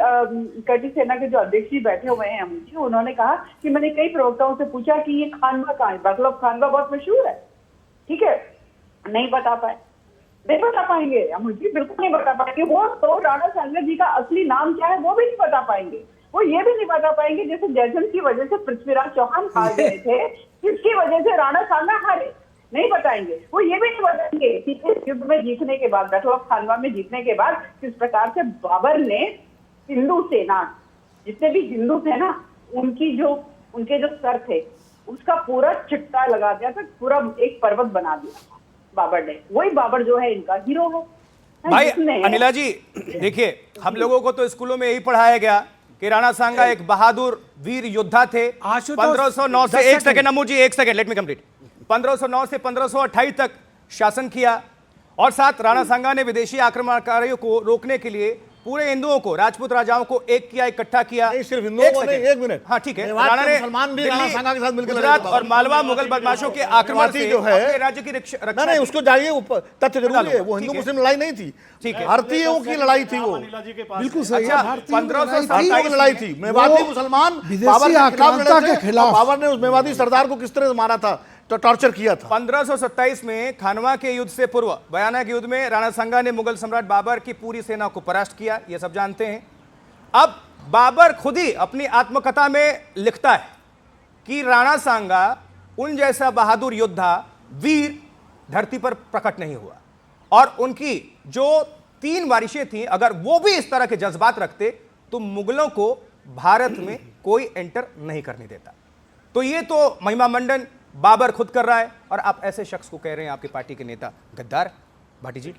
कटी सेना के जो अध्यक्ष जी बैठे हुए हैं अमित जी, उन्होंने कहा कि मैंने कई प्रवक्ताओं से पूछा कि ये खानवा कहाँ है, बैटल ऑफ खानवा बहुत मशहूर है, ठीक है, नहीं बता पाएंगे अमित जी, बिल्कुल नहीं बता पाएंगे। वो तो राणा सांगा जी का असली नाम क्या है वो भी नहीं बता पाएंगे। वो ये भी नहीं बता पाएंगे जैसे जयचंद की वजह से पृथ्वीराज चौहान हार गए थे, किसकी वजह से राणा सांगा हारे, नहीं बताएंगे। वो ये भी नहीं बताएंगे कि इस युद्ध में जीतने के बाद, बैटल ऑफ खानवा में जीतने के बाद, किस प्रकार से बाबर ने हिंदू सेना, जितने भी हिंदू थे ना, उनके जो सर थे, उसका पूरा चिट्टा लगा दिया था, पूरा एक पर्वत बना दिया बाबर ने। वही बाबर जो है इनका हीरो है। भाई अनिला जी, देखिए, हम लोगों को तो स्कूलों में यही पढ़ाया गया कि राणा सांगा एक बहादुर वीर योद्धा थे। 1509 से, एक सेकंड अमू जी, एक सेकंड, लेट मी कंप्लीट। 1509 से 1528 तक शासन किया, और साथ राणा सांगा ने विदेशी आक्रमणकारियों को रोकने के लिए पूरे हिंदुओं को, राजपूत राजाओं को एक किया, इकट्ठा किया। नहीं, सिर्फ हिंदुओं को नहीं, एक मिनट, हाँ ठीक है, राणा ने मुसलमान भी राणा सांगा के साथ मिलकर गुजरात और मालवा मुगल बदमाशों के आक्रमण से जो है राज्य की रक्षा, नहीं उसको जाइए, तथ्य जरूरी है, वो हिंदू मुस्लिम लड़ाई नहीं थी, ठीक है, भारतीयों की लड़ाई थी, वो बिल्कुल सही है, 1527 की लड़ाई थी, मेवाती मुसलमान बाबर के खिलाफ, बाबर ने उस मेवाती सरदार को किस तरह मारा था, तो टॉर्चर किया था। 1527 में खानवा के युद्ध से पूर्व भयानक युद्ध में राणा सांगा ने मुगल सम्राट बाबर की पूरी सेना को परास्त किया, यह सब जानते हैं। अब बाबर खुद ही अपनी आत्मकथा में लिखता है कि राणा सांगा उन जैसा बहादुर योद्धा, वीर धरती पर प्रकट नहीं हुआ, और उनकी जो 3 वारिशें थीं, अगर वो भी इस तरह के जज्बात रखते तो मुगलों को भारत में कोई एंटर नहीं करने देता। तो ये तो महिमा मंडन बाबर खुद कर रहा है, और आप ऐसे शख्स को कह रहे हैं आपकी पार्टी के नेता गद्दार। भाटी जी,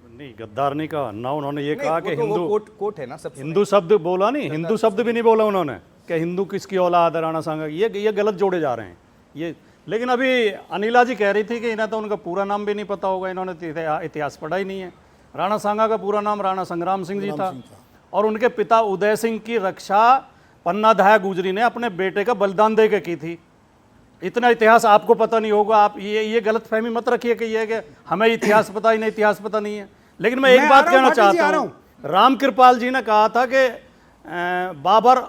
नहीं, गद्दार नहीं कहा ना, उन्होंने ये कहा कि हिंदू कोट है ना, सब हिंदू शब्द बोला नहीं, हिंदू शब्द भी नहीं बोला उन्होंने कि हिंदू किसकी औलाद है राणा सांगा, ये गलत जोड़े जा रहे हैं ये। लेकिन अभी अनिला जी कह रही थी कि इन्हें तो उनका पूरा नाम भी नहीं पता होगा, इन्होंने इतिहास पढ़ा ही नहीं है। राणा सांगा का पूरा नाम राणा संग्राम सिंह जी था, और उनके पिता उदय सिंह की रक्षा पन्ना दहाया गुजरी ने अपने बेटे का बलिदान दे के की थी। इतना इतिहास आपको पता नहीं होगा, आप ये गलत फहमी मत रखिए कि ये कि हमें इतिहास पता ही नहीं, इतिहास पता नहीं है। लेकिन मैं एक बात कहना चाहता हूँ, राम कृपाल जी ने कहा था कि बाबर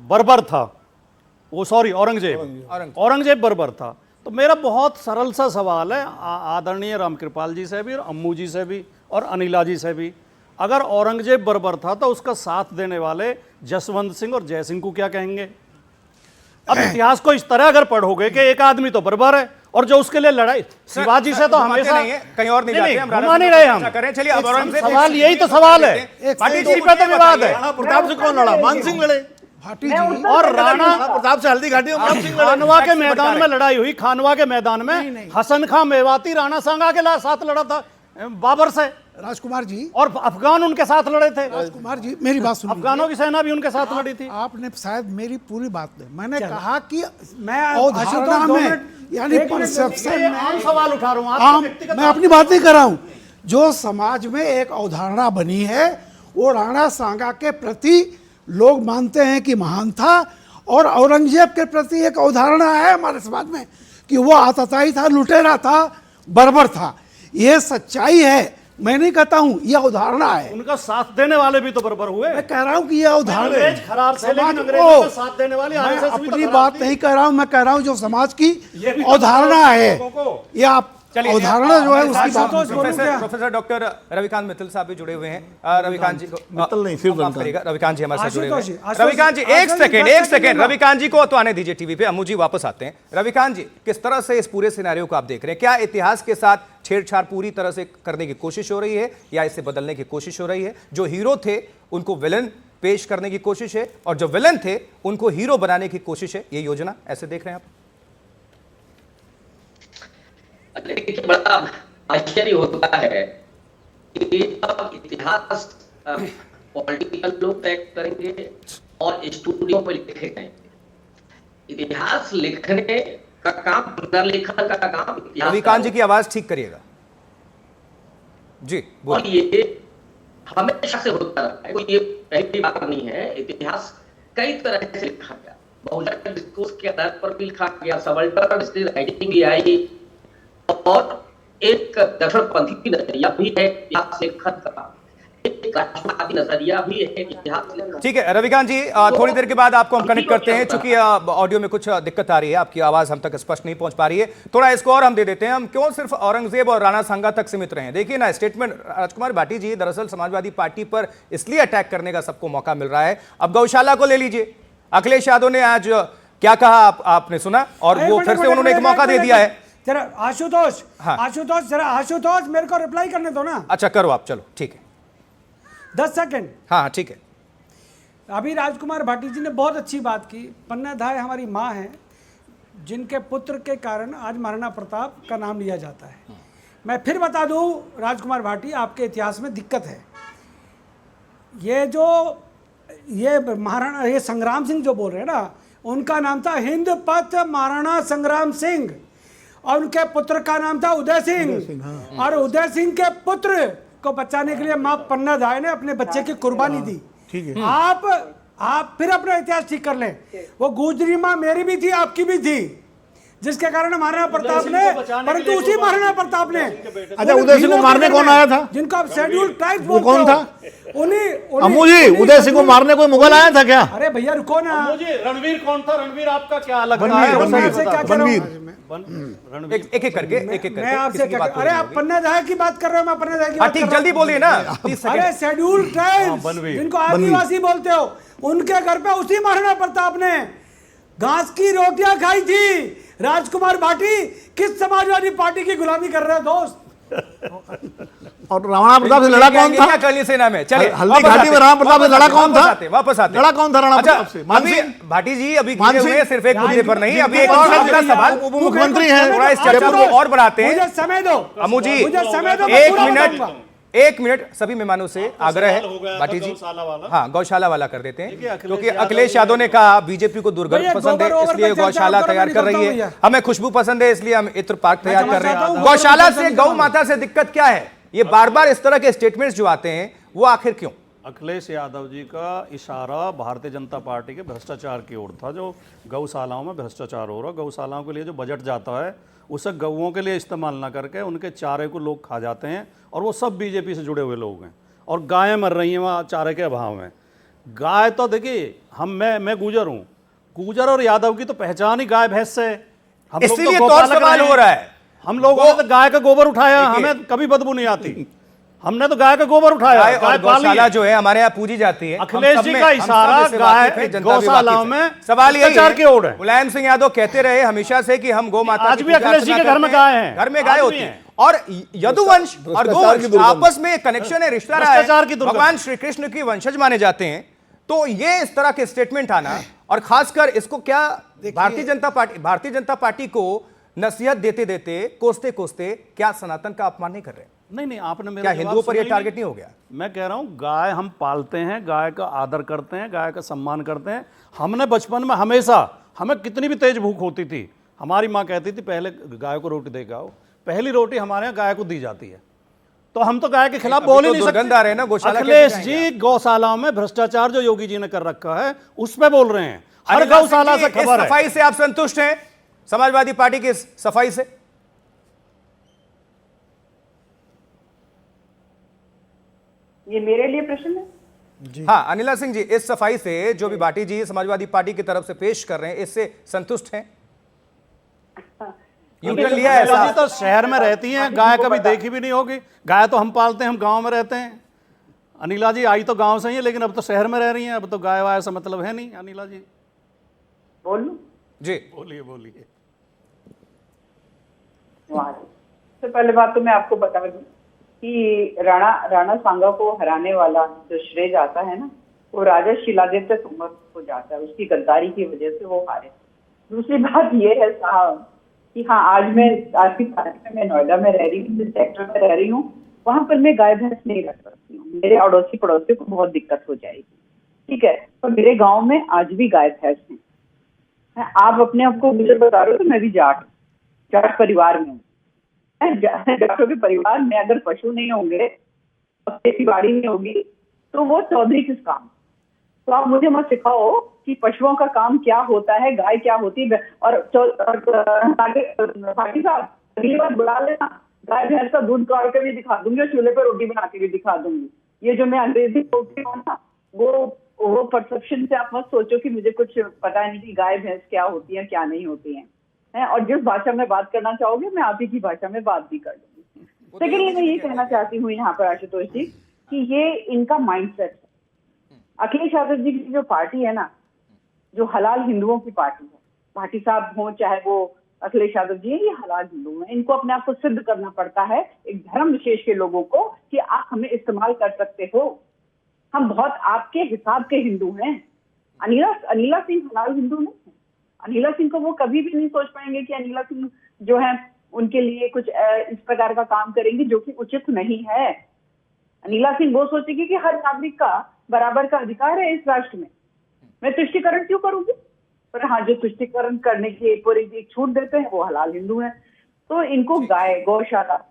बर्बर था, वो सॉरी औरंगजेब बर्बर था। तो मेरा बहुत सरल सा सवाल है आदरणीय राम कृपाल जी से भी, और अम्मू जी से भी, और अनिला जी से भी, अगर औरंगजेब बर्बर था तो उसका साथ देने वाले जसवंत सिंह और जय सिंह को क्या कहेंगे? अब इतिहास को इस तरह अगर पढ़ोगे कि एक आदमी तो बर्बर है, और जो उसके लिए लड़ाई शिवाजी से तो हमेशा नहीं है, कहीं और नहीं जाते, घुमा नहीं रहे हम। चलिए, सवाल यही तो सवाल है, पार्टी जी पे तो विवाद है। प्रताप से कौन लड़ा? मान सिंह लड़े, और राणा प्रताप से हल्दी घाटी खानवा के मैदान में लड़ाई हुई, खानवा के मैदान में हसन खां मेवाती राणा सांगा के साथ लड़ा था बाबर से, राजकुमार जी, और अफगान उनके साथ लड़े थे। राजकुमार जी मेरी बात सुनिए, अफगानों की सेना भी उनके साथ लड़ी थी। आपने शायद मेरी पूरी बात नहीं, मैंने कहा कि मैं अवधारणा में, यानी परसेप्शन में सवाल उठा रहा हूँ, मैं अपनी बात नहीं कर रहा हूँ। जो समाज में एक अवधारणा बनी है, वो राणा सांगा के प्रति लोग मानते हैं कि महान था, और औरंगजेब के प्रति एक अवधारणा है हमारे समाज में कि वो आतताई था, लुटेरा था, बर्बर था। ये सच्चाई है, मैं नहीं कहता हूं, ये अवधारणा है। उनका साथ देने वाले भी तो बराबर हुए। मैं कह रहा हूं कि ये अवधारणा है, खराब से, लेकिन अंग्रेजों का साथ देने वाले मैं अपनी बात नहीं कह रहा हूं, मैं कह रहा हूं जो समाज की अवधारणा है, ये आप अवधारणा जो है उसकी बात। प्रोफेसर डॉक्टर रविकांत मित्तल साहब भी जुड़े हुए हैं। रविकांत जी, मित्तल नहीं, सिर्फ रविकांत जी हमारे साथ जुड़े हुए हैं। रविकांत जी, एक सेकंड, रविकांत जी को तो आने दीजिए टीवी पे, अम्मू जी वापस आते हैं। रविकांत जी, किस तरह से इस पूरे सिनेरियो को आप देख रहे हैं? क्या इतिहास के साथ छेड़छाड़ पूरी तरह से करने की कोशिश हो रही है या इसे बदलने की कोशिश हो रही है? जो हीरो थे उनको विलन पेश करने की कोशिश है और जो विलन थे उनको हीरो बनाने की कोशिश है ये योजना, ऐसे देख रहे हैं आप? लेकिन बड़ा आश्चर्य होता है कि अब इतिहास पॉलिटिकल लोग तय करेंगे और स्टूडियो पर लिखे गए। इतिहास लिखने का काम, पुनर्लेखन का काम रविकांत जी की आवाज ठीक करिएगा जी। और ये हमेशा से होता रहा है, कोई ये पहली बात नहीं है। इतिहास कई तरह से लिखा गया, बहुजन डिस्कोर्स के आधार पर भी लिखा गया, सबल्टन राइटिंग भी आई और एक दक्षिणपंथी नजरिया भी है इतिहास लेखन का, एक राष्ट्रवादी नजरिया भी है इतिहास। ठीक है रविकांत जी, थोड़ी देर के बाद आपको हम कनेक्ट करते हैं, चूंकि ऑडियो में कुछ दिक्कत आ रही है, आपकी आवाज हम तक स्पष्ट नहीं पहुंच पा रही है। थोड़ा इसको और हम दे देते हैं, हम क्यों सिर्फ औरंगजेब और राणा सांगा तक सीमित रहे हैं? देखिए ना, स्टेटमेंट राजकुमार भाटी जी दरअसल समाजवादी पार्टी पर इसलिए अटैक करने का सबको मौका मिल रहा है। अब गौशाला को ले लीजिए, अखिलेश यादव ने आज क्या कहा आपने सुना, और वो फिर से उन्होंने एक मौका दे दिया है। जरा आशुतोष, आशुतोष जरा आशुतोष मेरे को रिप्लाई करने दो ना। अच्छा करो आप, चलो ठीक है 10 सेकंड। हाँ ठीक है। अभी राजकुमार भाटी जी ने बहुत अच्छी बात की। पन्ना धाय हमारी माँ है जिनके पुत्र के कारण आज महाराणा प्रताप का नाम लिया जाता है। मैं फिर बता दूं राजकुमार भाटी, आपके इतिहास में दिक्कत है। ये महाराणा, ये संग्राम सिंह जो बोल रहे हैं ना, उनका नाम था हिंद पथ महाराणा संग्राम सिंह और उनके पुत्र का नाम था उदय सिंह। और उदय सिंह के पुत्र को बचाने के लिए मां पन्ना धाय ने अपने बच्चे की कुर्बानी दी। ठीक है, आप फिर अपना इतिहास ठीक कर लें। वो गुजरी मां मेरी भी थी, आपकी भी थी, जिसके कारण महाराणा प्रताप ने, परंतु उसी महाराणा प्रताप ने, अच्छा उदय सिंह को मारने कौन आया था? जिनको आप शेड्यूल ट्राइब्स वो कौन था? उन्हीं अम्मू जी, उदय सिंह को मारने कोई मुगल आया था क्या? अरे भैया रुको ना। रणवीर कौन था? रणवीर आपका क्या अलग एक एक करके मैं आपसे क्या, अरे आप पन्ना धाय की बात कर रहे हो, मैं पन्ना धाय की बात ठीक, जल्दी बोलिए ना। अरे शेड्यूल ट्राइब्स जिनको आदिवासी बोलते हो, उनके घर पे उसी महाराणा प्रताप ने घास की रोटियां खाई थी। राजकुमार भाटी किस समाजवादी पार्टी की गुलामी कर रहे हो दोस्त? और राणा प्रताप से लड़ा कौन था? अकाली सेना में चले हल्दी घाटी में राणा प्रताप से लड़ा कौन था? वापस आते लड़ा कौन था राणा प्रताप से? भाटी जी अभी सिर्फ एक मुद्दे पर नहीं, अभी एक और सवाल, मुख्यमंत्री है, थोड़ा इस चर्चा को और बढ़ाते हैं। मुझे समय दो अमू जी, मुझे समय दो, एक मिनट सभी मेहमानों से आग्रह है। भाटी जी हाँ गौशाला वाला कर देते हैं, क्योंकि अखिलेश यादव ने कहा बीजेपी को दुर्गंध पसंद है इसलिए गौशाला तैयार कर रही है, हमें खुशबू पसंद है इसलिए हम इत्र पार्क तैयार कर रहे हैं। गौशाला से, गौ माता से दिक्कत क्या है? ये बार बार इस तरह के स्टेटमेंट्स जो आते हैं वो आखिर क्यों? अखिलेश यादव जी का इशारा भारतीय जनता पार्टी के भ्रष्टाचार की ओर था। जो गौशालाओं में भ्रष्टाचार हो रहा, गौशालाओं के लिए जो बजट जाता है उसे गौओं के लिए इस्तेमाल ना करके उनके चारे को लोग खा जाते हैं, और वो सब बीजेपी से जुड़े हुए लोग हैं, और गायें मर रही हैं वहाँ चारे के अभाव में। गाय तो देखिए, मैं गुजर हूँ, गुजर और यादव की तो पहचान ही गाय भैंस से। हम इसलिए तो सवाल हो रहा है। हम लोगों ने तो गाय का गोबर उठाया, हमें कभी बदबू नहीं आती। हमने तो गाय का गोबर उठाया। गाय गौशाला जो है हमारे यहाँ पूजी जाती है। अखिलेश जी का इशारा गाय गौशालाओं में सवाल भ्रष्टाचार की ओर है। मुलायम सिंह यादव कहते रहे हमेशा से कि हम गौ माता, आज भी अखिलेश जी के घर में गाय हैं, घर में गाय होती है, और यदुवंश और गोवंश आपस में कनेक्शन है, रिश्ता रहा है, भगवान श्री कृष्ण की वंशज माने जाते हैं। तो ये इस तरह के स्टेटमेंट आना, और खासकर इसको क्या भारतीय जनता पार्टी को नसीहत देते देते, कोसते कोसते क्या सनातन का अपमान नहीं कर रहे? नहीं, आपने मेरा क्या हिंदुओं पर यह टारगेट नहीं हो गया? मैं कह रहा हूं गाय हम पालते हैं, गाय का आदर करते हैं, गाय का सम्मान करते हैं। हमने बचपन में हमेशा, हमें कितनी भी तेज भूख होती थी, हमारी माँ कहती थी पहले गाय को रोटी दे के आओ। पहली रोटी हमारे यहाँ गाय को दी जाती है, तो हम तो गाय के खिलाफ बोल ही नहीं सकते। अखिलेश जी गौशालाओं में भ्रष्टाचार जो योगी जी ने कर रखा है उस पर बोल रहे हैं। हर गौशाला से खबर है। सफाई से आप संतुष्ट हैं समाजवादी पार्टी की सफाई से? ये मेरे लिए प्रश्न है? हाँ अनिला सिंह जी, इस सफाई से जो भी भाटी जी समाजवादी पार्टी की तरफ से पेश कर रहे हैं, इससे संतुष्ट हैं? यूटर्न लिया है जी तो शहर में रहती हैं, गाय कभी देखी भी नहीं होगी। गाय तो हम पालते हैं, हम गांव में रहते हैं। अनिला जी आई तो गांव से ही है, लेकिन अब तो शहर में रह रही हैं, अब तो गाय वाय से मतलब है नहीं। अनिला जी बोलूं? जी बोलिए। सबसे पहले बात तो मैं आपको बता दूं कि राणा सांगा को हराने वाला जो श्रेय जाता है ना, वो राजा शिलादित्य तोमर को जाता है। उसकी गद्दारी की वजह से वो हारे। दूसरी बात ये है साहब कि हाँ, आज की तारीख में मैं नोएडा में रह रही हूँ, जिस सेक्टर में रह रही हूँ, वहां पर मैं गाय भैंस नहीं रख सकती हूँ। मेरे अड़ोसी पड़ोसी को बहुत दिक्कत हो जाएगी, ठीक है। तो मेरे गांव में आज भी गाय भैंस है। आप अपने आप को गुजर बता रहे हो, तो मैं भी जाट परिवार में हूँ। जाटों के परिवार में अगर पशु नहीं होंगे और खेती बाड़ी नहीं होगी तो वो चौधरी किस काम। तो आप मुझे मत सिखाओ कि पशुओं का काम क्या होता है, गाय क्या होती है। और साहब अगली बार बुला लेना, गाय भैंस का दूध काट के भी दिखा दूंगी और चूल्हे पर रोटी बना के भी दिखा दूंगी। ये जो मैं अंग्रेजी बोलती हूँ ना, वो परसेप्शन से आप मत सोचो कि मुझे कुछ पता नहीं कि गाय भैंस क्या होती है क्या नहीं होती है। और जिस भाषा में बात करना चाहोगे मैं आप ही की भाषा में बात भी कर लूंगी। सेकेंडली मैं ये कहना चाहती हूँ यहाँ पर आशुतोष जी कि ये इनका माइंडसेट है। अखिलेश यादव जी की जो पार्टी है ना, जो हलाल हिंदुओं की पार्टी है, भाटी साहब हो चाहे वो अखिलेश यादव जी, ये हलाल हिंदू हैं। इनको अपने आप को सिद्ध करना पड़ता है एक धर्म विशेष के लोगों को कि आप हमें इस्तेमाल कर सकते हो। हम बहुत आपके हिसाब के हिंदू हैं। अनिला सिंह हलाल हिंदू नहीं है। अनिला सिंह को वो कभी भी नहीं सोच पाएंगे कि अनिला सिंह जो है उनके लिए कुछ इस प्रकार का काम करेंगे जो कि उचित नहीं है। अनिला सिंह वो सोचेगी कि हर नागरिक का बराबर का अधिकार है इस राष्ट्र में, मैं तुष्टिकरण क्यों करूंगी। पर हाँ, जो तुष्टिकरण करने की पूरी छूट देते हैं वो हलाल हिंदू हैं। तो इनको गौशाला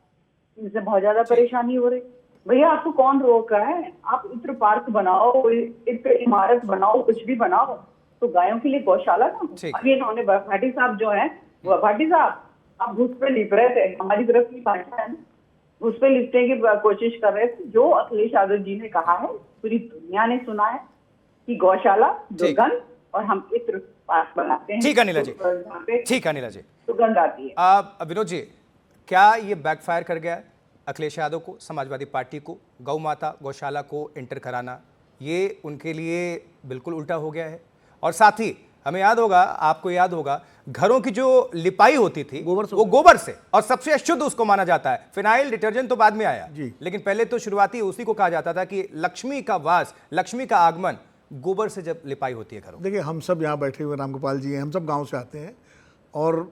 इनसे बहुत ज्यादा परेशानी हो रही। भैया आपको कौन रोक रहा है? आप इत्र पार्क बनाओ, इत्र इमारत बनाओ, कुछ भी बनाओ, तो गायों के लिए गौशाला ना। अभी इन्होंने भाटी साहब जो है, वो भाटी साहब आप घुस पे लिप रहे थे, हमारी तरफ की भाषा है ना, घुस पे लिपने की कोशिश कर रहे थे। जो अखिलेश यादव जी ने कहा है पूरी दुनिया ने सुना है कि गौशाला दुर्गंध और हम इत्र पार्क बनाते हैं। ठीक है अनिला जी, ठीक है अनिला जी, दुर्गंध आती है। विनोद जी, क्या ये बैकफायर कर गया है अखिलेश यादव को, समाजवादी पार्टी को, गौ माता गौशाला को एंटर कराना, ये उनके लिए बिल्कुल उल्टा हो गया है? और साथ ही हमें याद होगा, आपको याद होगा, घरों की जो लिपाई होती थी वो गोबर से, और सबसे शुद्ध उसको माना जाता है। फिनाइल डिटर्जेंट तो बाद में आया, लेकिन पहले तो शुरुआती उसी को कहा जाता था कि लक्ष्मी का वास, लक्ष्मी का आगमन गोबर से जब लिपाई होती है घरों। देखिए, हम सब यहाँ बैठे हुए रामगोपाल जी हैं, हम सब गांव से आते हैं, और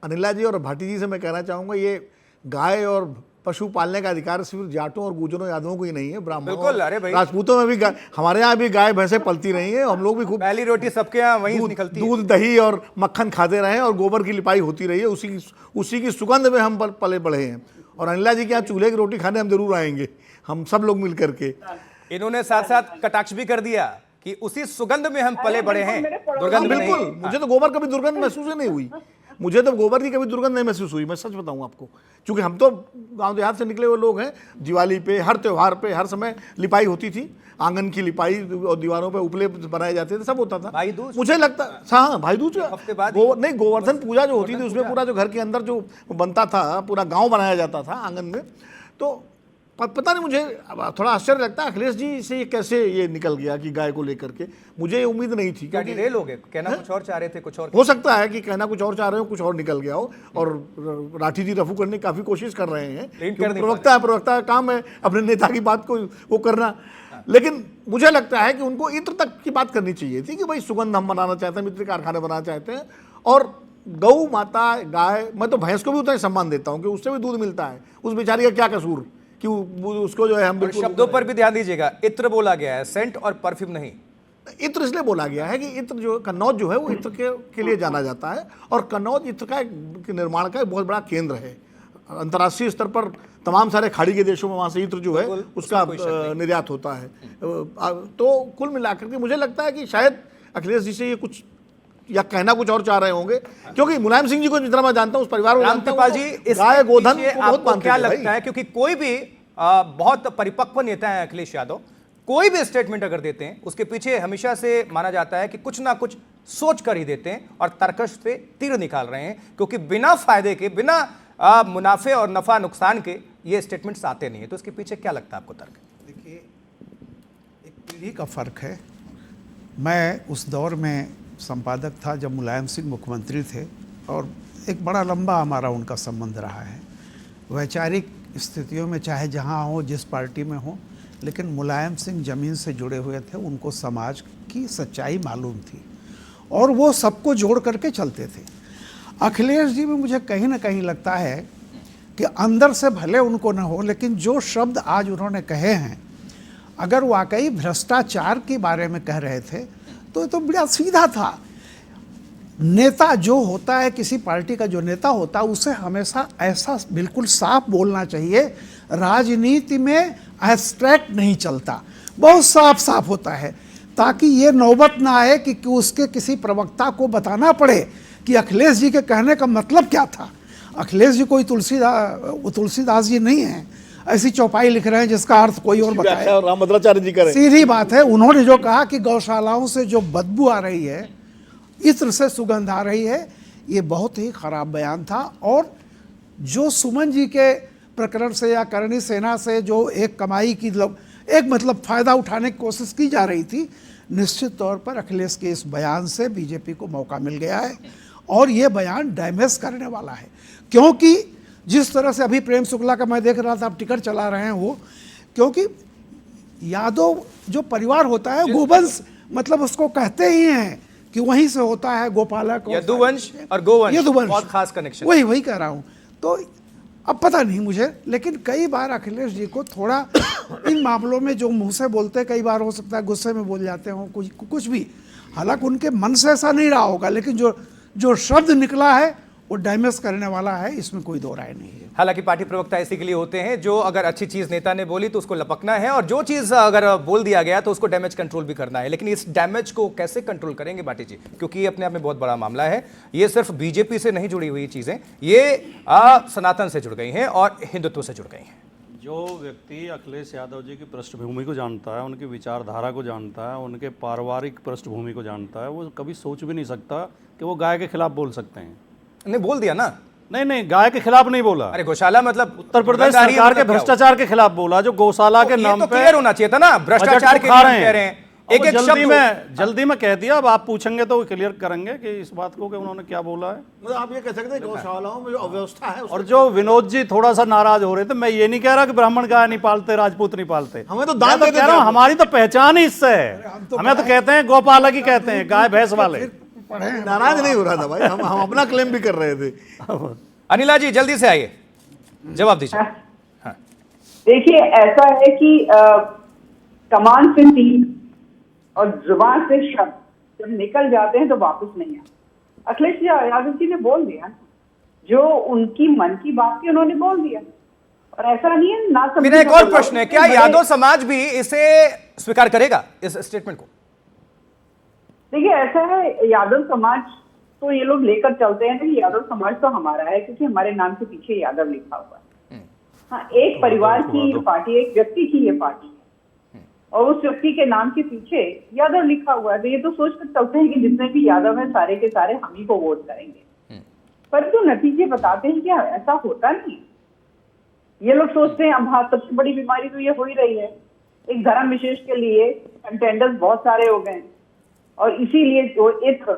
अनिला जी और भाटी जी से मैं कहना चाहूँगा, ये गाय और पशु पालने का अधिकार सिर्फ जाटों और गुजरों यादवों को ही नहीं है, ब्राह्मणों, राजपूतों में भी हमारे यहाँ भी गाय भैंसे पलती रही हैं। हम लोग भी खूब पहली रोटी सबके यहाँ वहीं निकलती है, दूध दही और मक्खन खाते रहे और गोबर की लिपाई होती रही है, उसी की सुगंध में हम पले बढ़े हैं। और अनिला जी के यहाँ चूल्हे की रोटी खाने हम जरूर आएंगे, हम सब लोग मिल करके। इन्होंने साथ साथ कटाक्ष भी कर दिया कि उसी सुगंध में हम पले बड़े हैं, दुर्गंध में बिल्कुल। मुझे तो गोबर कभी दुर्गंध महसूस ही नहीं हुई, मुझे तो गोबर की कभी दुर्गंध नहीं महसूस हुई, मैं सच बताऊं आपको, क्योंकि हम तो गांव देहात से निकले हुए लोग हैं। दिवाली पे, हर त्योहार पे, हर समय लिपाई होती थी, आंगन की लिपाई और दीवारों पे उपले बनाए जाते थे, सब होता था। भाई दूज, मुझे लगता, हाँ भाई दूज हफ्ते बाद नहीं, गोवर्धन पूजा जो होती थी उसमें पूरा जो घर के अंदर जो बनता था, पूरा गाँव बनाया जाता था आंगन में। तो पता नहीं, मुझे थोड़ा आश्चर्य लगता है अखिलेश जी से ये कैसे ये निकल गया कि गाय को लेकर के, मुझे ये उम्मीद नहीं थी। क्या डिटेल हो गए, कहना कुछ और चाह रहे थे, कुछ और हो सकता है कि कहना कुछ और चाह रहे हो, कुछ और निकल गया हो, और राठी जी रफू करने की काफी कोशिश कर रहे हैं। प्रवक्ता का काम है अपने नेता की बात को वो करना, लेकिन मुझे लगता है कि उनको इत्र तक की बात करनी चाहिए थी कि भाई सुगंध हम बनाना चाहते हैं, मित्र कारखाने बनाना चाहते हैं, और गौ माता गाय, मैं तो भैंस को भी उतना ही सम्मान देता हूँ कि उससे भी दूध मिलता है, उस बेचारी का क्या कसूर कि उसको जो है हम बिल्कुल। शब्दों पर भी ध्यान दीजिएगा, इत्र बोला गया है, सेंट और परफ्यूम नहीं। इत्र इसलिए बोला गया है कि इत्र जो कन्नौज जो है वो इत्र के लिए जाना जाता है, और कन्नौज इत्र का निर्माण का एक बहुत बड़ा केंद्र है। अंतर्राष्ट्रीय स्तर पर तमाम सारे खाड़ी के देशों में वहाँ से इत्र जो है उसका निर्यात होता है। तो कुल मिलाकर के मुझे लगता है कि शायद अखिलेश जी से ये कुछ या कहना कुछ और चाह रहे होंगे, क्योंकि मुलायम सिंह जी को जितना मैं जानता हूँ, उस परिवार को जानता हूँ, गाय गोधन आपको क्या लगता है? क्योंकि कोई भी बहुत परिपक्व नेता है अखिलेश यादव, कोई भी स्टेटमेंट अगर देते हैं उसके पीछे हमेशा से माना जाता है कि कुछ ना कुछ सोच कर ही देते हैं और तर्कश से तीर निकाल रहे हैं, क्योंकि बिना फायदे के, बिना मुनाफे और नफा नुकसान के ये स्टेटमेंट्स आते नहीं है। तो इसके पीछे क्या लगता है आपको तर्क? देखिए, एक पीढ़ी का फर्क है। मैं उस दौर में संपादक था जब मुलायम सिंह मुख्यमंत्री थे, और एक बड़ा लंबा हमारा उनका संबंध रहा है। वैचारिक स्थितियों में चाहे जहाँ हो, जिस पार्टी में हो, लेकिन मुलायम सिंह ज़मीन से जुड़े हुए थे, उनको समाज की सच्चाई मालूम थी और वो सबको जोड़ करके चलते थे। अखिलेश जी में मुझे कहीं ना कहीं लगता है कि अंदर से भले उनको न हो, लेकिन जो शब्द आज उन्होंने कहे हैं, अगर वाकई भ्रष्टाचार के बारे में कह रहे थे तो ये तो बड़ा सीधा था। नेता जो होता है, किसी पार्टी का जो नेता होता है, उसे हमेशा ऐसा बिल्कुल साफ बोलना चाहिए। राजनीति में एब्स्ट्रैक्ट नहीं चलता, बहुत साफ साफ होता है, ताकि ये नौबत ना आए कि उसके किसी प्रवक्ता को बताना पड़े कि अखिलेश जी के कहने का मतलब क्या था। अखिलेश जी कोई तुलसीदास जी नहीं है, ऐसी चौपाई लिख रहे हैं जिसका अर्थ कोई और बताए। रामभद्राचार्य जी करें। सीधी बात है, उन्होंने जो कहा कि गौशालाओं से जो बदबू आ रही है, इत्र से सुगंध आ रही है, ये बहुत ही खराब बयान था। और जो सुमन जी के प्रकरण से या करणी सेना से जो एक कमाई की मतलब फ़ायदा उठाने की कोशिश की जा रही थी, निश्चित तौर पर अखिलेश के इस बयान से बीजेपी को मौका मिल गया है और ये बयान डैमेज करने वाला है। क्योंकि जिस तरह से अभी प्रेम शुक्ला का मैं देख रहा था, अब टिकट चला रहे हैं वो, क्योंकि यादव जो परिवार होता है, गोवंश मतलब उसको कहते ही हैं कि वहीं से होता है, गोपालक, यदुवंश और गोवंश, बहुत खास कनेक्शन। वही कह रहा हूँ। तो अब पता नहीं मुझे, लेकिन कई बार अखिलेश जी को थोड़ा इन मामलों में जो मुंह से बोलते, कई बार हो सकता है गुस्से में बोल जाते हों, कुछ भी, हालांकि उनके मन से ऐसा नहीं रहा होगा, लेकिन जो शब्द निकला है वो डैमेज करने वाला है, इसमें कोई दो राय नहीं है। हालांकि पार्टी प्रवक्ता इसी के लिए होते हैं, जो अगर अच्छी चीज नेता ने बोली तो उसको लपकना है, और जो चीज अगर बोल दिया गया तो उसको डैमेज कंट्रोल भी करना है। लेकिन इस डैमेज को कैसे कंट्रोल करेंगे भाटी जी, क्योंकि ये अपने आप में बहुत बड़ा मामला है। ये सिर्फ बीजेपी से नहीं जुड़ी हुई चीजें, ये सनातन से जुड़ गई हैं और हिंदुत्व से जुड़ गई हैं। जो व्यक्ति अखिलेश यादव जी की पृष्ठभूमि को जानता है, उनकी विचारधारा को जानता है, उनके पारिवारिक पृष्ठभूमि को जानता है, वो कभी सोच भी नहीं सकता कि वो गाय के खिलाफ बोल सकते हैं। नहीं बोल दिया ना, नहीं गाय के खिलाफ नहीं बोला। अरे गौशाला मतलब उत्तर प्रदेश सरकार के भ्रष्टाचार के खिलाफ बोला, जो गौशाला के नाम पे क्लियर होना चाहिए था ना, भ्रष्टाचार के लिए कह रहे हैं। एक जल्दी में कह दिया, अब आप पूछेंगे तो क्लियर करेंगे कि इस बात को कि उन्होंने क्या बोला है। मतलब आप ये कह सकते हैं गौशालाओं में जो अव्यवस्था है। और जो विनोद जी थोड़ा सा नाराज हो रहे थे, मैं ये नहीं कह रहा कि ब्राह्मण गाय नहीं पालते, राजपूत नहीं पालते, हमें तो दान कह रहा हूँ हमारी तो पहचान ही इससे है। हमें तो कहते हैं गोपालक ही कहते हैं, गाय भैंस वाले। नाराज नहीं हो रहा था भाई, हम अपना क्लेम भी कर रहे थे। अनिला जी जल्दी से आइए, जवाब दीजिए। देखिए, ऐसा है कि कमान से तीर और जुबान से शब्द जब निकल जाते हैं तो वापस नहीं आते। अखिलेश यादव जी ने बोल दिया, जो उनकी मन की बात थी उन्होंने बोल दिया, और ऐसा नहीं है ना। मेरा एक और प्रश्न है, क्या यादव समाज भी इसे स्वीकार करेगा, इस स्टेटमेंट को? देखिए, ऐसा है, यादव समाज तो ये लोग लेकर चलते हैं कि यादव समाज तो हमारा है, क्योंकि हमारे नाम के पीछे यादव लिखा हुआ है। हाँ, एक परिवार की ये पार्टी, एक व्यक्ति की ये पार्टी है, और उस व्यक्ति के नाम के पीछे यादव लिखा हुआ है, तो ये तो सोच कर चलते हैं कि जितने भी यादव हैं सारे के सारे हम ही को वोट करेंगे। पर जो नतीजे बताते हैं क्या ऐसा होता नहीं। ये लोग सोचते हैं अब हाँ, सबसे बड़ी बीमारी तो ये हो ही रही है, एक धर्म विशेष के लिए कंटेंडर्स बहुत सारे हो गए, और इसीलिए वो इत्र